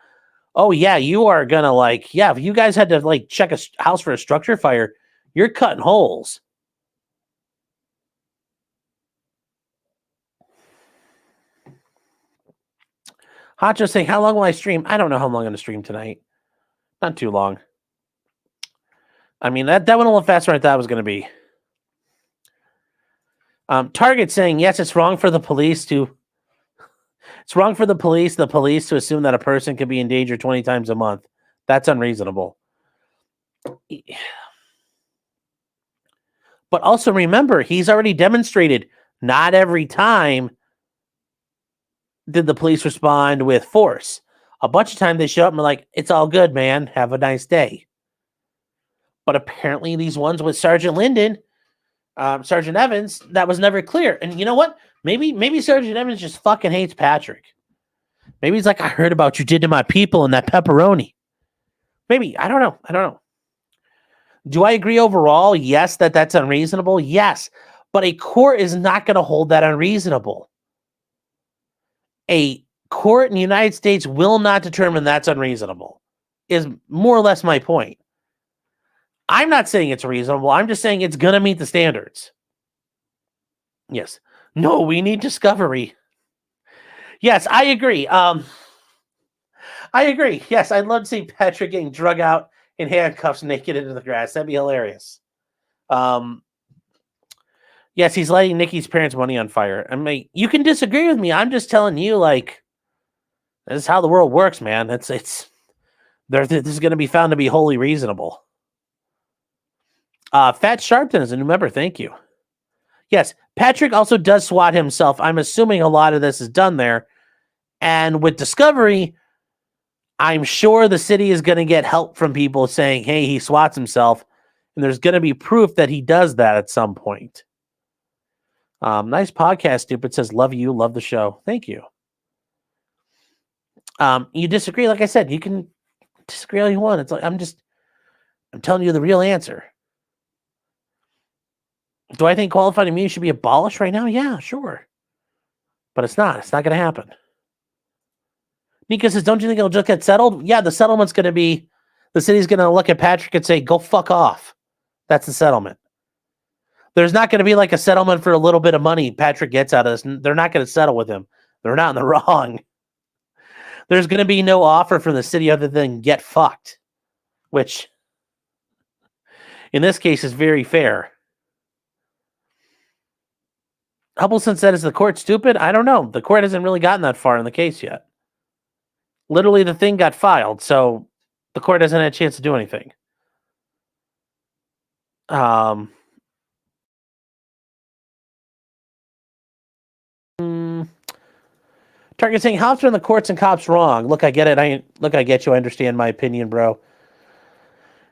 Oh yeah, you are gonna if you guys had to check a house for a structure fire, you're cutting holes. Hacho saying, how long will I stream? I don't know how long I'm gonna stream tonight. Not too long. I mean, that went a little faster than I thought it was gonna be. Target saying, yes, it's wrong for the police to assume that a person could be in danger 20 times a month. That's unreasonable. But also remember, he's already demonstrated not every time did the police respond with force. A bunch of times they show up and are like, it's all good, man. Have a nice day. But apparently these ones with Sergeant Evans, that was never clear. And you know what? Maybe Sergeant Evans just fucking hates Patrick. Maybe he's like, I heard about what you did to my people and that pepperoni. Maybe. I don't know. Do I agree overall? Yes, that's unreasonable. Yes. But a court is not going to hold that unreasonable. A court in the United States will not determine that's unreasonable, is more or less my point. I'm not saying it's reasonable. I'm just saying it's going to meet the standards. Yes. No, we need discovery. Yes, I agree. I agree. Yes, I'd love to see Patrick getting drug out in handcuffs naked into the grass. That'd be hilarious. Yes, he's lighting Nikki's parents' money on fire. I mean, you can disagree with me. I'm just telling you, this is how the world works, man. This is going to be found to be wholly reasonable. Fat Sharpton is a new member. Thank you. Yes, Patrick also does SWAT himself. I'm assuming a lot of this is done there. And with discovery, I'm sure the city is going to get help from people saying, hey, he SWATs himself. And there's going to be proof that he does that at some point. Nice podcast, Stupid says, love you, love the show. Thank you. You disagree? Like I said, you can disagree all you want. It's like, I'm telling you the real answer. Do I think qualified immunity should be abolished right now? Yeah, sure. But it's not. It's not going to happen. Nika says, don't you think it'll just get settled? Yeah, the settlement's going to be, the city's going to look at Patrick and say, go fuck off. That's the settlement. There's not going to be a settlement for a little bit of money Patrick gets out of this. They're not going to settle with him. They're not in the wrong. There's going to be no offer from the city other than get fucked, which in this case is very fair. Hubbleson said, is the court stupid? I don't know. The court hasn't really gotten that far in the case yet. Literally, the thing got filed, so the court hasn't had a chance to do anything. Target saying, how often are the courts and cops wrong? Look, I get it. I get you. I understand my opinion, bro.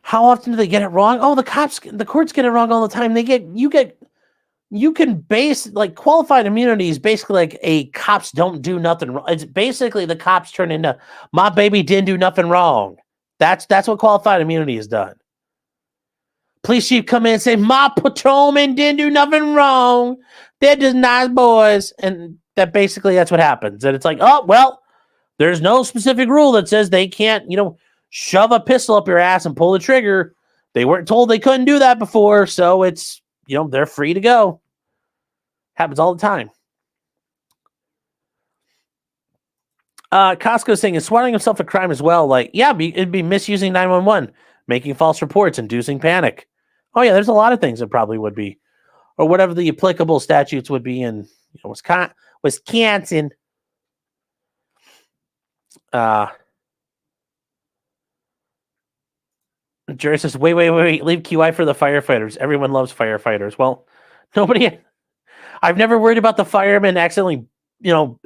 How often do they get it wrong? Oh, the courts get it wrong all the time. You can base qualified immunity is basically a cops don't do nothing wrong. It's basically the cops turn into my baby didn't do nothing wrong. That's what qualified immunity is done. Police chief come in and say my patrolman didn't do nothing wrong. They're just nice boys, and that's what happens. And it's like, oh well, there's no specific rule that says they can't shove a pistol up your ass and pull the trigger. They weren't told they couldn't do that before, so it's they're free to go. Happens all the time. Costco saying, is swatting himself a crime as well? It'd be misusing 911, making false reports, inducing panic. Oh yeah, there's a lot of things that probably would be, or whatever the applicable statutes would be in Wisconsin. Jerry says, wait. Leave QI for the firefighters. Everyone loves firefighters. Well, nobody... I've never worried about the firemen accidentally,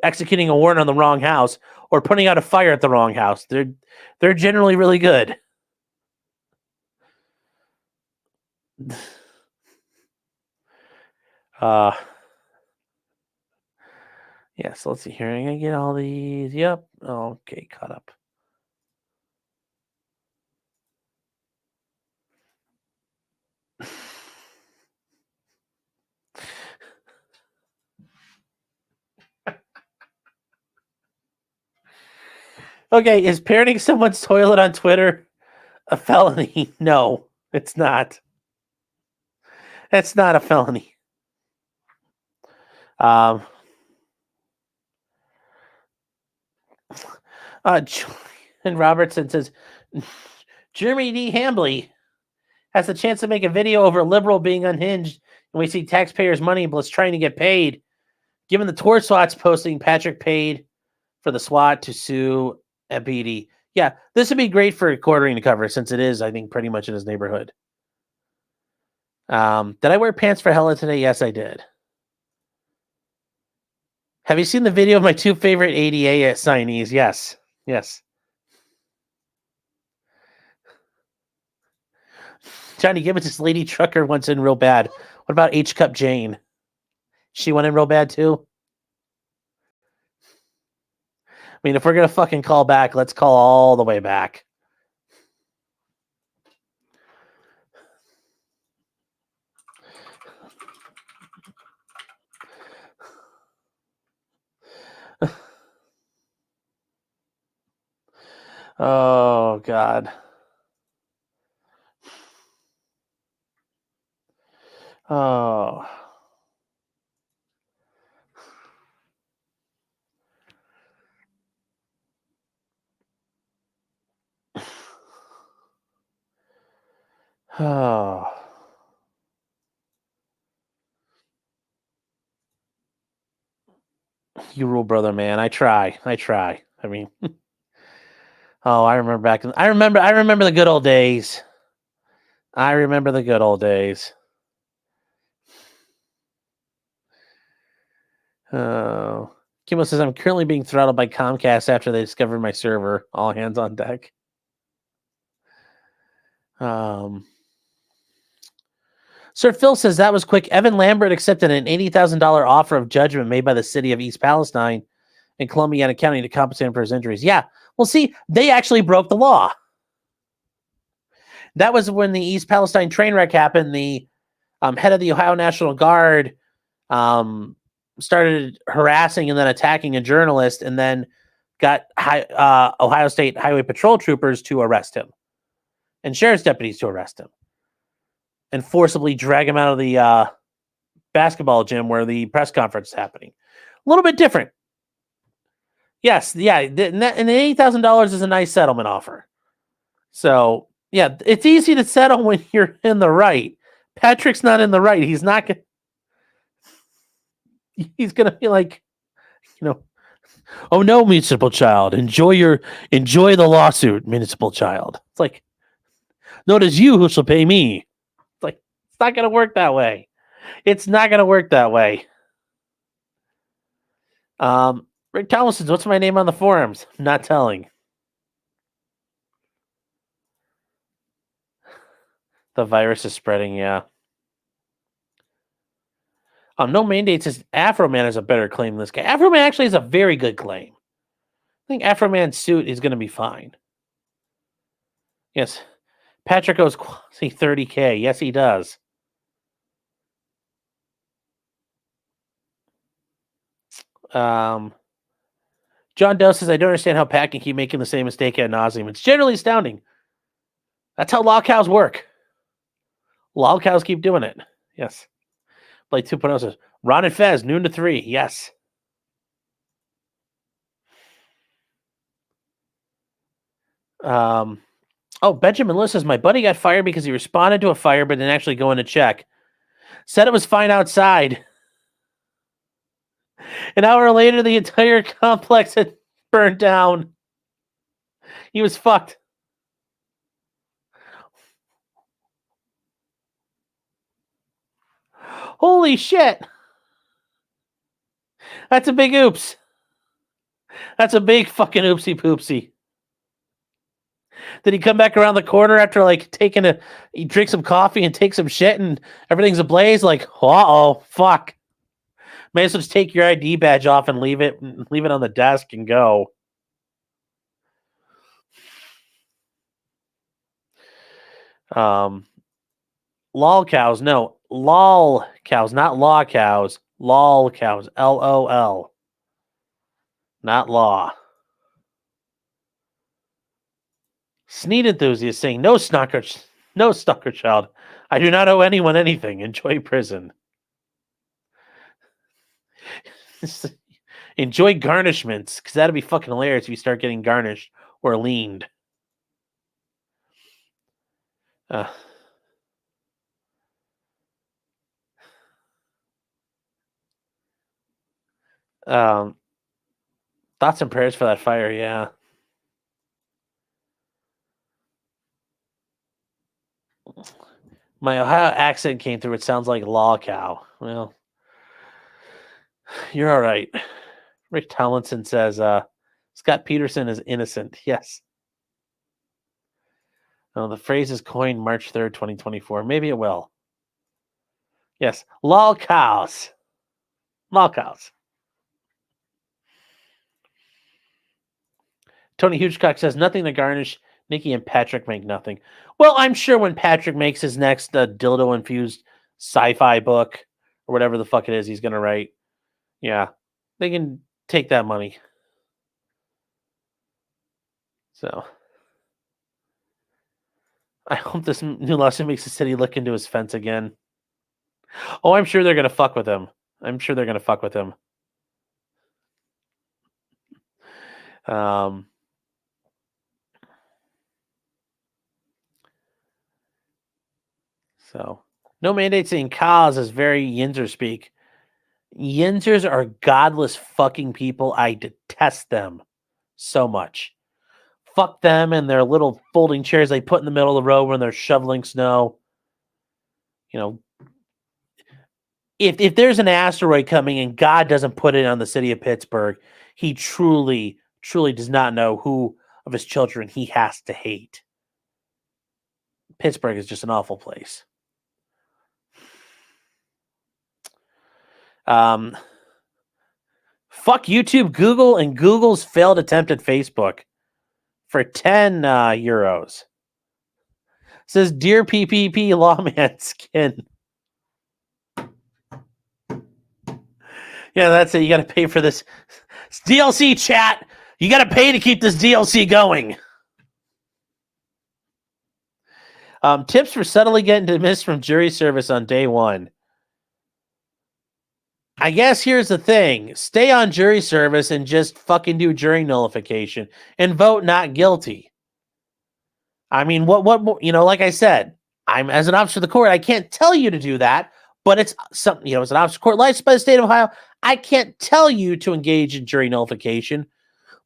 executing a warrant on the wrong house or putting out a fire at the wrong house. They're generally really good. Yeah, so let's see here. I'm gonna get all these. Yep. Okay, caught up. Okay, is parenting someone's toilet on Twitter a felony? No, it's not. That's not a felony. And Robertson says, Jeremy D. Hambley has the chance to make a video over a liberal being unhinged, and we see taxpayers' money plus trying to get paid. Given the tour SWAT's posting, Patrick paid for the SWAT to sue Abidi. Yeah, this would be great for quartering to cover, since it is, I think, pretty much in his neighborhood. Did I wear pants for Hella today? Yes, I did. Have you seen the video of my two favorite ADA signees? Yes. Johnny Gibbons' lady trucker once in real bad. What about H Cup Jane? She went in real bad too? I mean, if we're going to fucking call back, let's call all the way back. Oh, God. Oh. Oh. You rule, brother, man. I try. I mean, I remember I remember the good old days. Oh. Kimo says, I'm currently being throttled by Comcast after they discovered my server. All hands on deck. Sir Phil says, that was quick. Evan Lambert accepted an $80,000 offer of judgment made by the city of East Palestine in Columbiana County to compensate him for his injuries. Yeah. Well, see, they actually broke the law. That was when the East Palestine train wreck happened. The head of the Ohio National Guard started harassing and then attacking a journalist, and then got Ohio State Highway Patrol troopers to arrest him and sheriff's deputies to arrest him and forcibly drag him out of the basketball gym where the press conference is happening. A little bit different. Yes, yeah, and $80,000 is a nice settlement offer. So, yeah, it's easy to settle when you're in the right. Patrick's not in the right. He's not going to... He's going to be like, oh no, municipal child, enjoy the lawsuit, municipal child. It's like, no, it is you who shall pay me. It's like, it's not going to work that way. Rick Tomlinson, what's my name on the forums? I'm not telling. The virus is spreading, yeah. No Mandate says Afro Man has a better claim than this guy. Afro Man actually has a very good claim. I think Afro Man's suit is going to be fine. Yes. Patrick owes quasi $30K. Yes, he does. John Doe says, I don't understand how Pat can keep making the same mistake ad nauseum. It's generally astounding. That's how LolCows work. LolCows keep doing it. Yes. Blake 2.0 says, Ron and Fez, noon to 3. Yes. Benjamin Lewis says, my buddy got fired because he responded to a fire but didn't actually go in to check. Said it was fine outside. An hour later, the entire complex had burned down. He was fucked. Holy shit. That's a big oops. That's a big fucking oopsie poopsie. Did he come back around the corner after like he drink some coffee and take some shit and everything's ablaze? Like, uh-oh, fuck. May as well just take your ID badge off and leave it on the desk and go. LolCows, no. LolCows, not law cows. LolCows, LOL. Not law. Sneed enthusiast saying, no stalker child. I do not owe anyone anything. Enjoy prison. Enjoy garnishments, because that'd be fucking hilarious if you start getting garnished or leaned. Thoughts and prayers for that fire, yeah. My Ohio accent came through. It sounds like LolCow. Well, you're all right. Rick Tomlinson says, Scott Peterson is innocent. Yes. Oh, the phrase is coined March 3rd, 2024. Maybe it will. Yes. LolCows. LolCows. Tony Hugecock says, nothing to garnish. Nikki and Patrick make nothing. Well, I'm sure when Patrick makes his next dildo-infused sci-fi book or whatever the fuck it is he's going to write, yeah, they can take that money. So I hope this new lawsuit makes the city look into his fence again. Oh, I'm sure they're going to fuck with him. So, no mandate saying cause is very Yinzer speak. Yinzers are godless fucking people. I detest them so much. Fuck them and their little folding chairs they put in the middle of the road when they're shoveling snow. You know, if there's an asteroid coming and God doesn't put it on the city of Pittsburgh, he truly, truly does not know who of his children he has to hate. Pittsburgh is just an awful place. Fuck YouTube, Google, and Google's failed attempt at Facebook for 10 euros. Says, dear PPP lawman skin. Yeah, that's it. You got to pay for this. It's DLC chat. You got to pay to keep this DLC going. Tips for subtly getting dismissed from jury service on day one. I guess here's the thing. Stay on jury service and just fucking do jury nullification and vote not guilty. I mean, what, like I said, I'm as an officer of the court, I can't tell you to do that, but it's something, as an officer of court licensed by the state of Ohio, I can't tell you to engage in jury nullification.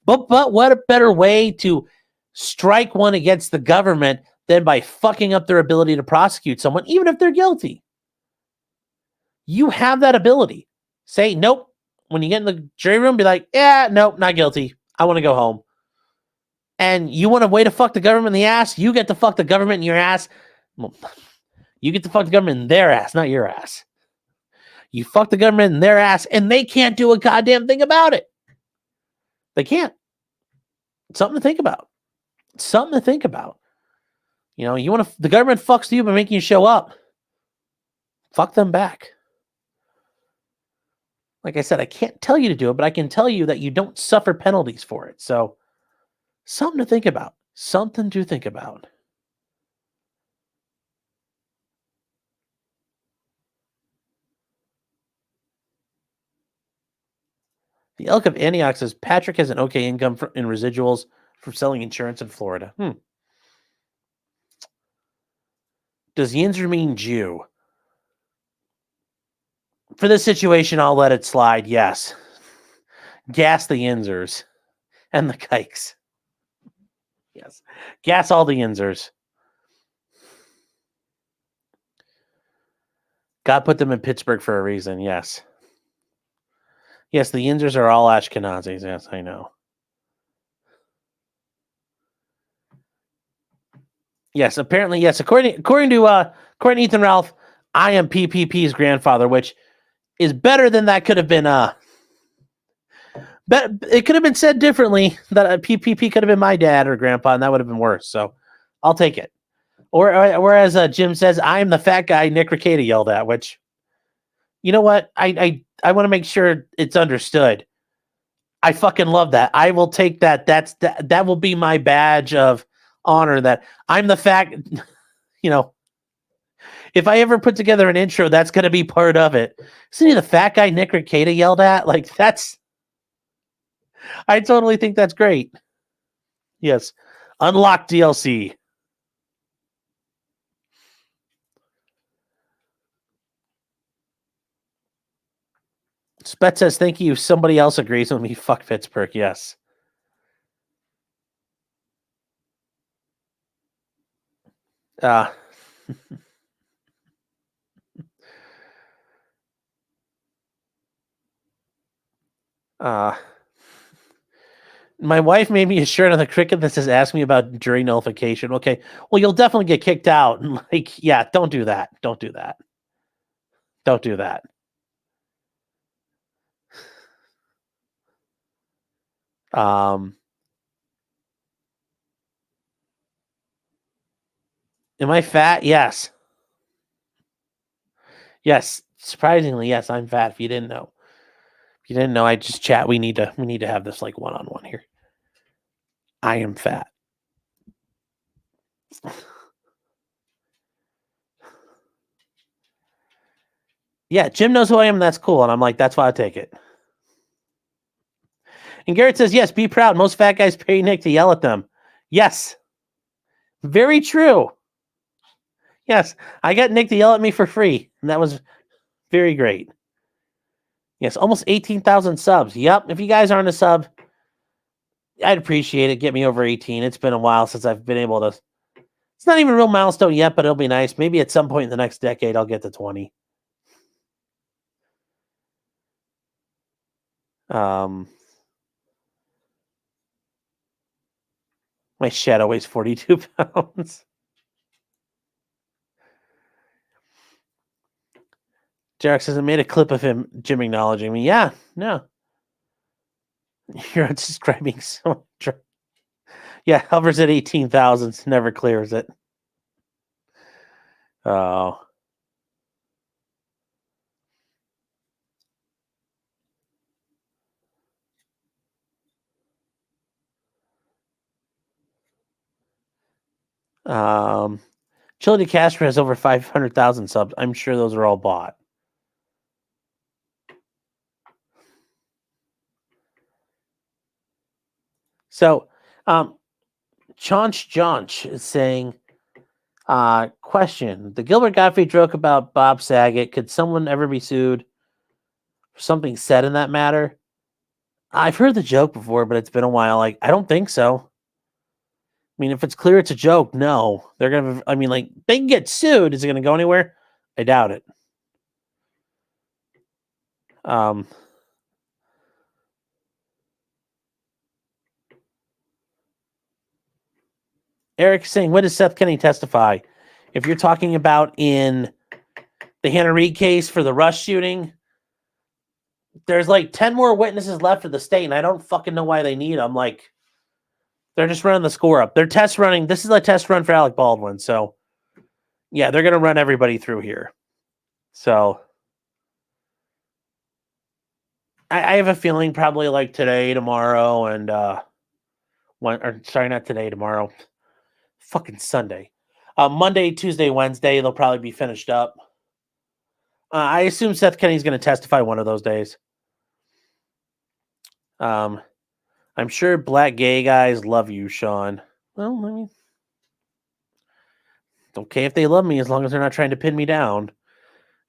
But what a better way to strike one against the government than by fucking up their ability to prosecute someone, even if they're guilty. You have that ability. Say, nope. When you get in the jury room, be like, yeah, nope, not guilty. I want to go home. And you want a way to fuck the government in the ass? You get to fuck the government in your ass. You get to fuck the government in their ass, not your ass. You fuck the government in their ass, and they can't do a goddamn thing about it. They can't. Something to think about. You want the government fucks you by making you show up. Fuck them back. Like I said, I can't tell you to do it, but I can tell you that you don't suffer penalties for it. So, something to think about. The Elk of Antioch says Patrick has an okay income in residuals from selling insurance in Florida. Does Yinzer mean Jew? For this situation, I'll let it slide. Yes. Gas the Yinzers and the kikes. Yes. Gas all the Yinzers. God put them in Pittsburgh for a reason. Yes. Yes, the Yinzers are all Ashkenazis. Yes, I know. Yes, apparently, yes. According to Ethan Ralph, I am PPP's grandfather, which is better than that could have been. But it could have been said differently that PPP could have been my dad or grandpa, and that would have been worse. So I'll take it. Or whereas Jim says, I am the fat guy Nick Ricada yelled at, which, you know what? I want to make sure it's understood. I fucking love that. I will take that. That will be my badge of honor that I'm the fat, you know, if I ever put together an intro, that's going to be part of it. Isn't he the fat guy Nick Ricada yelled at? Like, I totally think that's great. Yes. Unlock DLC. Spet says, thank you. Somebody else agrees with me. Fuck Pittsburgh. Yes. My wife made me a shirt on the cricket that says, ask me about jury nullification. Okay. Well, you'll definitely get kicked out. And like, yeah, don't do that. Don't do that. Don't do that. Am I fat? Yes. Yes. Surprisingly, yes, I'm fat. If you didn't know. If you didn't know, I just chat. We need to have this like one-on-one here. I am fat. Yeah, Jim knows who I am. And that's cool. And I'm like, that's why I take it. And Garrett says, yes, be proud. Most fat guys pay Nick to yell at them. Yes. Very true. Yes, I got Nick to yell at me for free. And that was very great. Yes, almost 18,000 subs. Yep, if you guys aren't a sub, I'd appreciate it. Get me over 18. It's been a while since I've been able to. It's not even a real milestone yet, but it'll be nice. Maybe at some point in the next decade, I'll get to 20. My shadow weighs 42 pounds. Jarek says, I made a clip of Jim acknowledging me. Yeah, no. You're describing so much. Yeah, hovers at 18,000, never clears it. Oh. Chili Castro has over 500,000 subs. I'm sure those are all bought. So, Chaunch is saying, question: the Gilbert Gottfried joke about Bob Saget, could someone ever be sued for something said in that matter? I've heard the joke before, but it's been a while. Like, I don't think so. I mean, if it's clear it's a joke, no. They're gonna. I mean, like, they can get sued. Is it gonna go anywhere? I doubt it. Eric saying, when does Seth Kennedy testify? If you're talking about in the Hannah Reid case for the Rush shooting, there's like 10 more witnesses left for the state, and I don't fucking know why they need them. Like, they're just running the score up. They're test running. This is a test run for Alec Baldwin. So, yeah, they're going to run everybody through here. So, I have a feeling probably like today, tomorrow, and not today, tomorrow. Fucking Sunday. Monday, Tuesday, Wednesday, they'll probably be finished up. I assume Seth Kennedy's going to testify one of those days. I'm sure black gay guys love you, Sean. Well, I mean, it's okay if they love me as long as they're not trying to pin me down.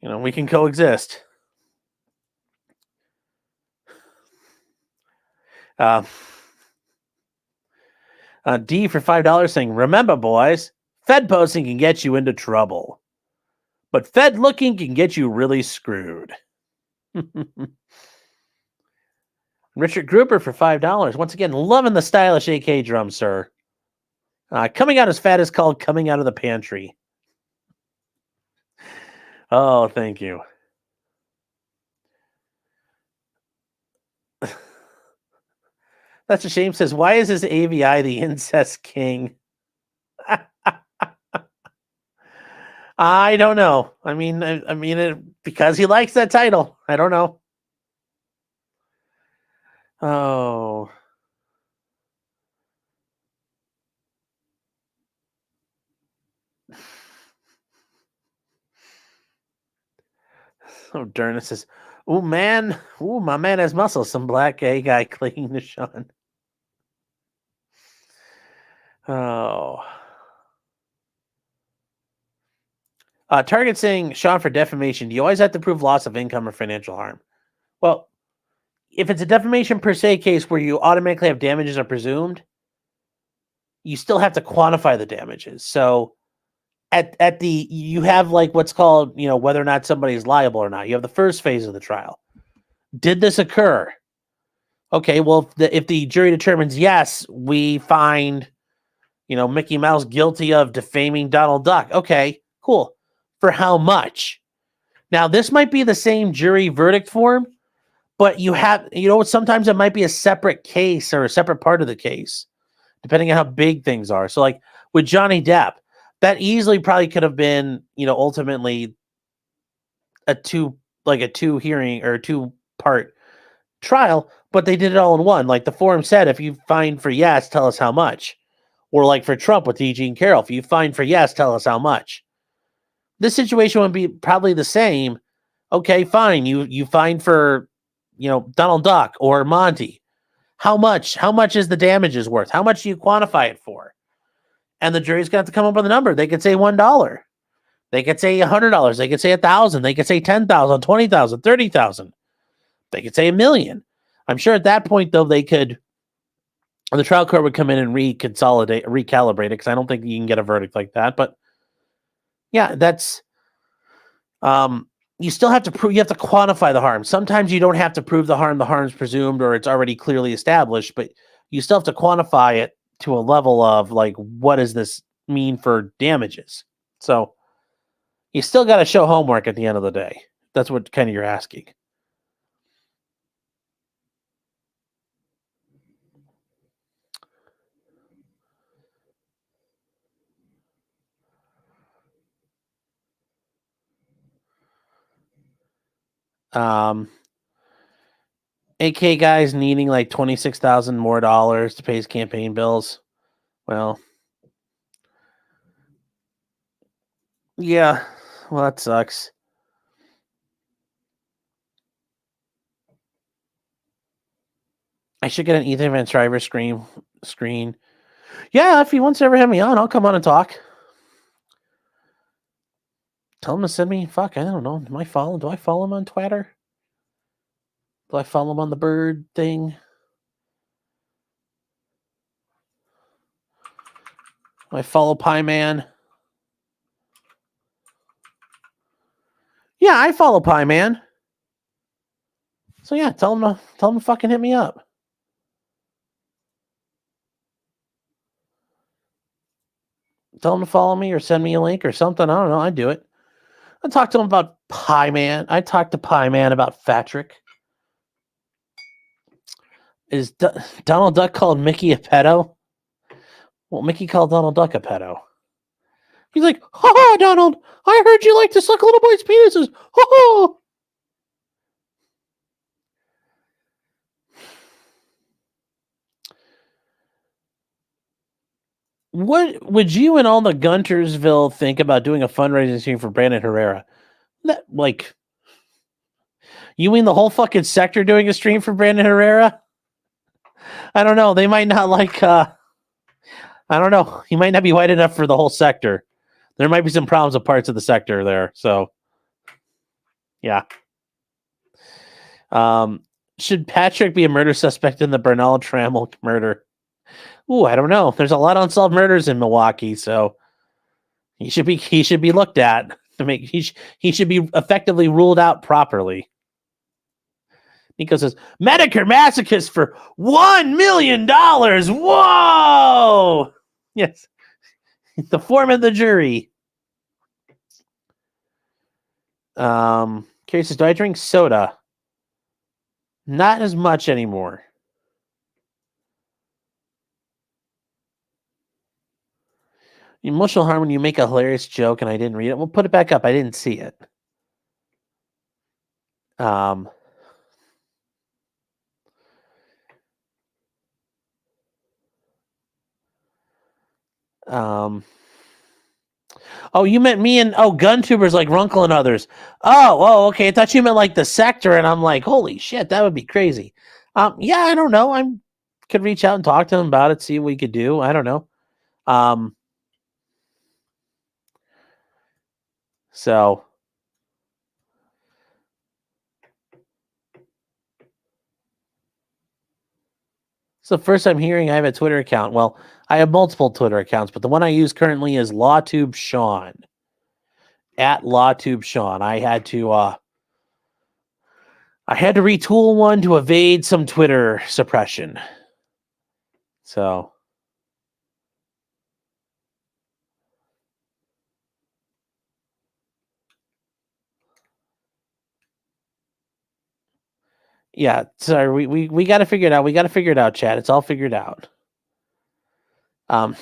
You know, we can coexist. D for $5 saying, remember, boys, Fed posting can get you into trouble. But Fed looking can get you really screwed. Richard Gruber for $5. Once again, loving the stylish AK drum, sir. Coming out as fat is called coming out of the pantry. Oh, thank you. That's a shame. Says, why is this AVI the incest king? I don't know. I mean, because he likes that title. I don't know. Oh. Oh, Derna says, "Oh man, my man has muscles." Some black gay guy clinging to Sean. Oh. Target saying, Sean, for defamation, do you always have to prove loss of income or financial harm? Well, if it's a defamation per se case where you automatically have damages are presumed, you still have to quantify the damages. So at the, you have like what's called, whether or not somebody is liable or not. You have the first phase of the trial. Did this occur? Okay, well, if the jury determines yes, we find, Mickey Mouse guilty of defaming Donald Duck. Okay, cool. For how much? Now, this might be the same jury verdict form, but you have, sometimes it might be a separate case or a separate part of the case, depending on how big things are. So, like with Johnny Depp, that easily probably could have been, ultimately a two hearing or 2-part trial, but they did it all in one. Like the form said, if you find for yes, tell us how much. Or like for Trump with E.G. and Carroll, if you find for yes, tell us how much. This situation would be probably the same. Okay, fine. You find for, Donald Duck or Monty. How much is the damages worth? How much do you quantify it for? And the jury's going to have to come up with a number. They could say $1. They could say $100. They could say $1,000. They could say $10,000, $20,000, $30,000. They could say $1 million. I'm sure at that point, though, the trial court would come in and recalibrate it, because I don't think you can get a verdict like that. But yeah, that's you still have to prove, you have to quantify the harm. Sometimes you don't have to prove the harm's presumed or it's already clearly established, but you still have to quantify it to a level of like, what does this mean for damages? So you still got to show homework at the end of the day. That's what kind of you're asking. AK guy's needing like $26,000 more to pay his campaign bills. Well, yeah, well, that sucks. I should get an Ethan Van Sciver screen. Yeah, if he wants to ever have me on, I'll come on and talk. Tell him to send me, I don't know. Do I follow him on Twitter? Do I follow him on the bird thing? Do I follow Pie Man? Yeah, I follow Pie Man. So yeah, tell him to fucking hit me up. Tell him to follow me or send me a link or something. I don't know. I do it. I talked to him about Pie Man. I talked to Pie Man about Fatrick. Is Donald Duck called Mickey a pedo? Well, Mickey called Donald Duck a pedo. He's like, ha, Donald, I heard you like to suck little boys' penises. Ha. What would you and all the Guntersville think about doing a fundraising stream for Brandon Herrera? You mean the whole fucking sector doing a stream for Brandon Herrera? I don't know. They might not like, I don't know. He might not be white enough for the whole sector. There might be some problems with parts of the sector there. So, yeah. Should Patrick be a murder suspect in the Bernal Trammell murder? Ooh, I don't know. There's a lot of unsolved murders in Milwaukee, so he should be looked at. to make he should be effectively ruled out properly. Nico says, Medicare masochist for $1 million. Whoa! Yes. The form of the jury. Carrie says, do I drink soda? Not as much anymore. Emotional harm when you make a hilarious joke and I didn't read it. We'll put it back up. I didn't see it. Oh, you meant me and gun tubers like Runkle and others. Oh, okay. I thought you meant like the sector, and I'm like, holy shit, that would be crazy. Yeah, I don't know. I could reach out and talk to them about it, see what we could do. I don't know. So it's the first I'm hearing I have a Twitter account. Well, I have multiple Twitter accounts, but the one I use currently is LawTube Sean. At LawTube Sean. I had to retool one to evade some Twitter suppression. So yeah, sorry, we got to figure it out. We got to figure it out, Chad. It's all figured out. My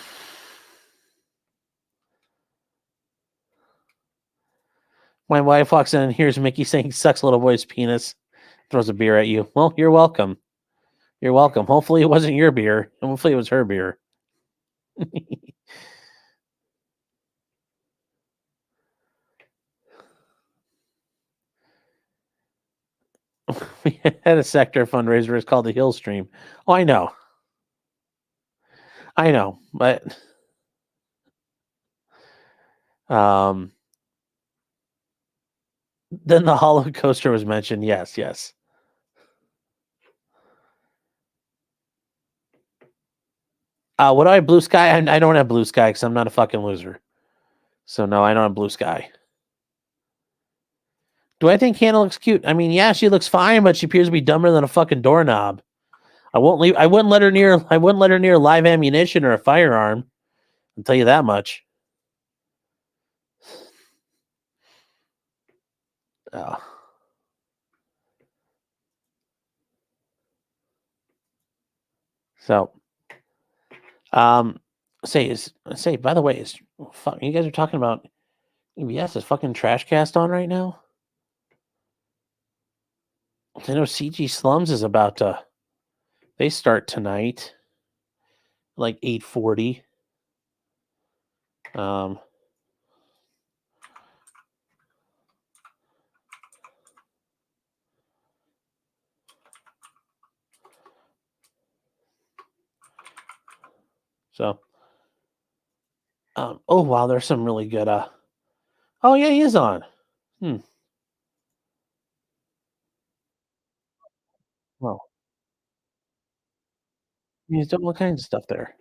wife walks in and hears Mickey saying, sucks little boy's penis, throws a beer at you. Well, you're welcome. You're welcome. Hopefully it wasn't your beer. Hopefully it was her beer. We had a sector fundraiser. It's called the Hill Stream. Oh, I know. But then the hollow coaster was mentioned. Yes. What do I have? Blue Sky? I don't have Blue Sky because I'm not a fucking loser. So no, I don't have Blue Sky. Do I think Hannah looks cute? I mean, yeah, she looks fine, but she appears to be dumber than a fucking doorknob. I wouldn't let her near live ammunition or a firearm. I'll tell you that much. So, by the way, you guys are talking about EBS is fucking Trashcast on right now? I know CG Slums is about to, they start tonight, like 8:40. So, oh wow, there's some really good. Oh yeah, he is on. Well, he's doing all kinds of stuff there.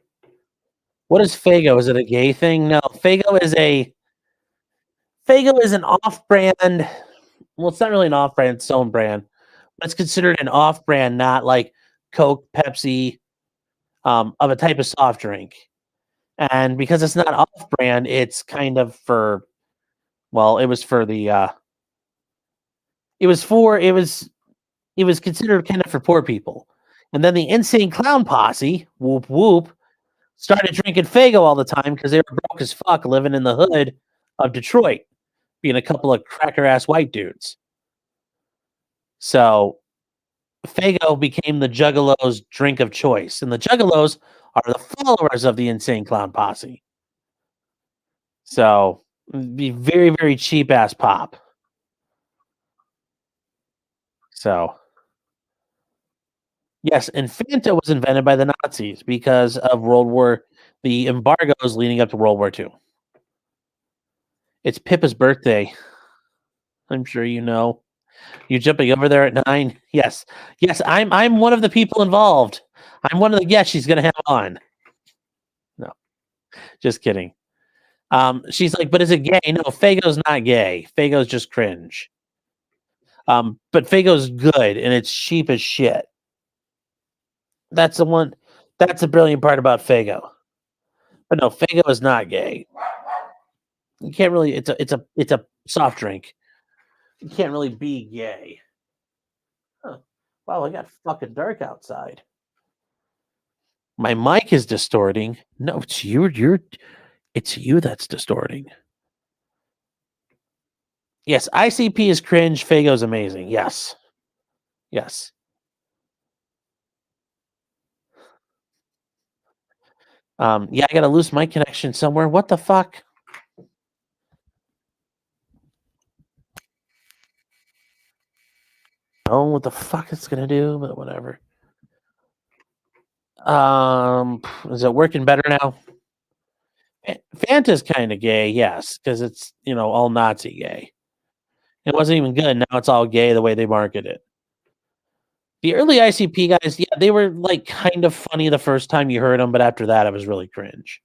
What is Fago? Is it a gay thing? No, Fago is an off-brand. Well, it's not really an off-brand; it's its own brand. But it's considered an off-brand, not like Coke, Pepsi, of a type of soft drink. And because it's not off-brand, it's kind of for. Well, it was for the. It was considered kind of for poor people. And then the Insane Clown Posse, whoop whoop, started drinking Fago all the time because they were broke as fuck living in the hood of Detroit, being a couple of cracker-ass white dudes. So Fago became the Juggalos' drink of choice. And the Juggalos are the followers of the Insane Clown Posse. So it'd be very, very cheap-ass pop. So... Yes, and Fanta was invented by the Nazis because of the embargoes leading up to World War II. It's Pippa's birthday. I'm sure you know. You jumping over there at 9? Yes, I'm one of the people involved. I'm one of the guests she's going to have on. No, just kidding. She's like, but is it gay? No, Fago's not gay. Fago's just cringe. But Fago's good and it's cheap as shit. That's the one. That's the brilliant part about Fago. But no, Fago is not gay. You can't really. It's a soft drink. You can't really be gay. Huh. Wow, I got fucking dark outside. My mic is distorting. No, it's you. It's you that's distorting. Yes, ICP is cringe. Fago's amazing. Yes. Yes. Yeah, I gotta lose my connection somewhere. What the fuck? Oh, what the fuck it's gonna do, but whatever. Is it working better now? Fanta's kind of gay, yes, because it's all Nazi gay. It wasn't even good. Now it's all gay the way they market it. The early ICP guys, yeah, they were like kind of funny the first time you heard them, but after that, it was really cringe.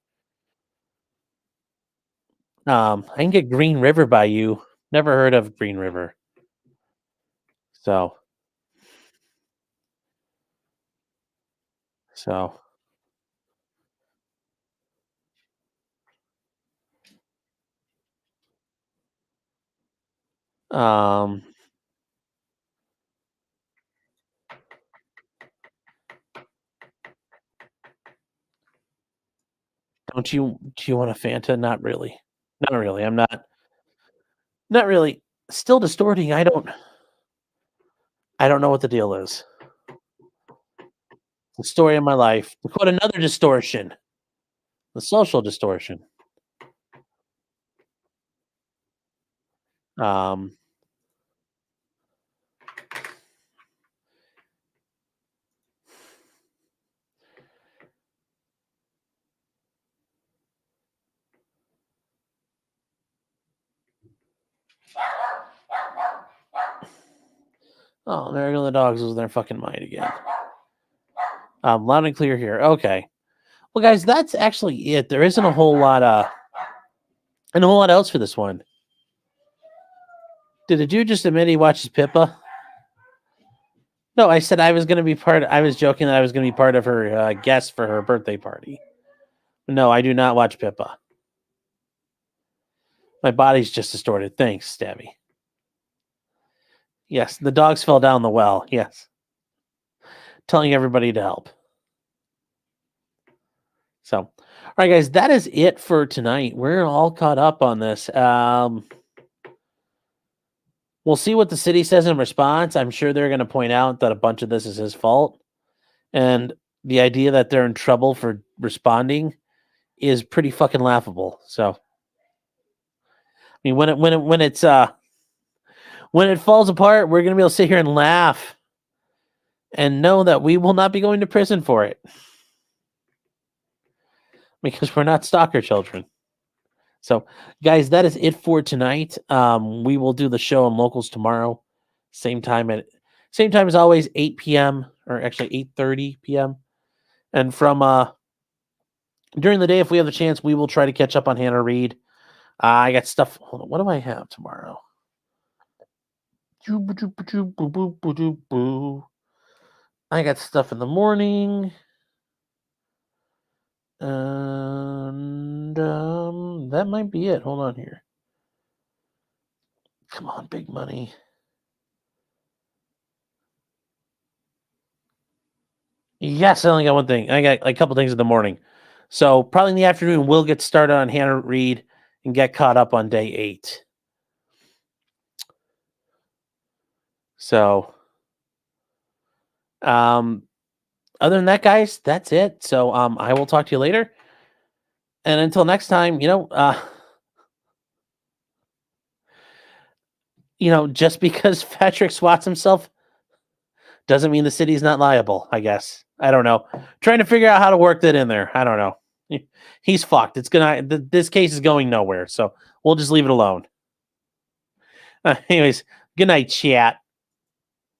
I can get Green River by you. Never heard of Green River. So. Um. Do you want a Fanta? Not really. Not really. I'm not. Not really. Still distorting. I don't know what the deal is. The story of my life. To quote another distortion. The social distortion. Um. Oh, there go the dogs losing their fucking mind again. Loud and clear here. Okay. Well, guys, that's actually it. There isn't a whole lot else for this one. Did the dude just admit he watches Pippa? No, I said I was going to be I was joking that I was going to be part of her guest for her birthday party. No, I do not watch Pippa. My body's just distorted. Thanks, Stabby. Yes, the dogs fell down the well. Yes. Telling everybody to help. So, all right, guys, that is it for tonight. We're all caught up on this. We'll see what the city says in response. I'm sure they're going to point out that a bunch of this is his fault. And the idea that they're in trouble for responding is pretty fucking laughable. So, I mean, when it falls apart, we're going to be able to sit here and laugh and know that we will not be going to prison for it. Because we're not stalker children. So, guys, that is it for tonight. We will do the show on Locals tomorrow, same time as always, 8 p.m. or actually 8:30 p.m. And from during the day, if we have the chance, we will try to catch up on Hannah Reid. I got stuff. Hold on, what do I have tomorrow? I got stuff in the morning. And that might be it. Hold on here. Come on, big money. Yes, I only got one thing. I got a couple things in the morning. So probably in the afternoon, we'll get started on Hannah Reid and get caught up on day 8. So, other than that, guys, that's it. So, I will talk to you later. And until next time, just because Patrick swats himself doesn't mean the city's not liable, I guess. I don't know. Trying to figure out how to work that in there. I don't know. He's fucked. This case is going nowhere. So we'll just leave it alone. Anyways, good night, chat.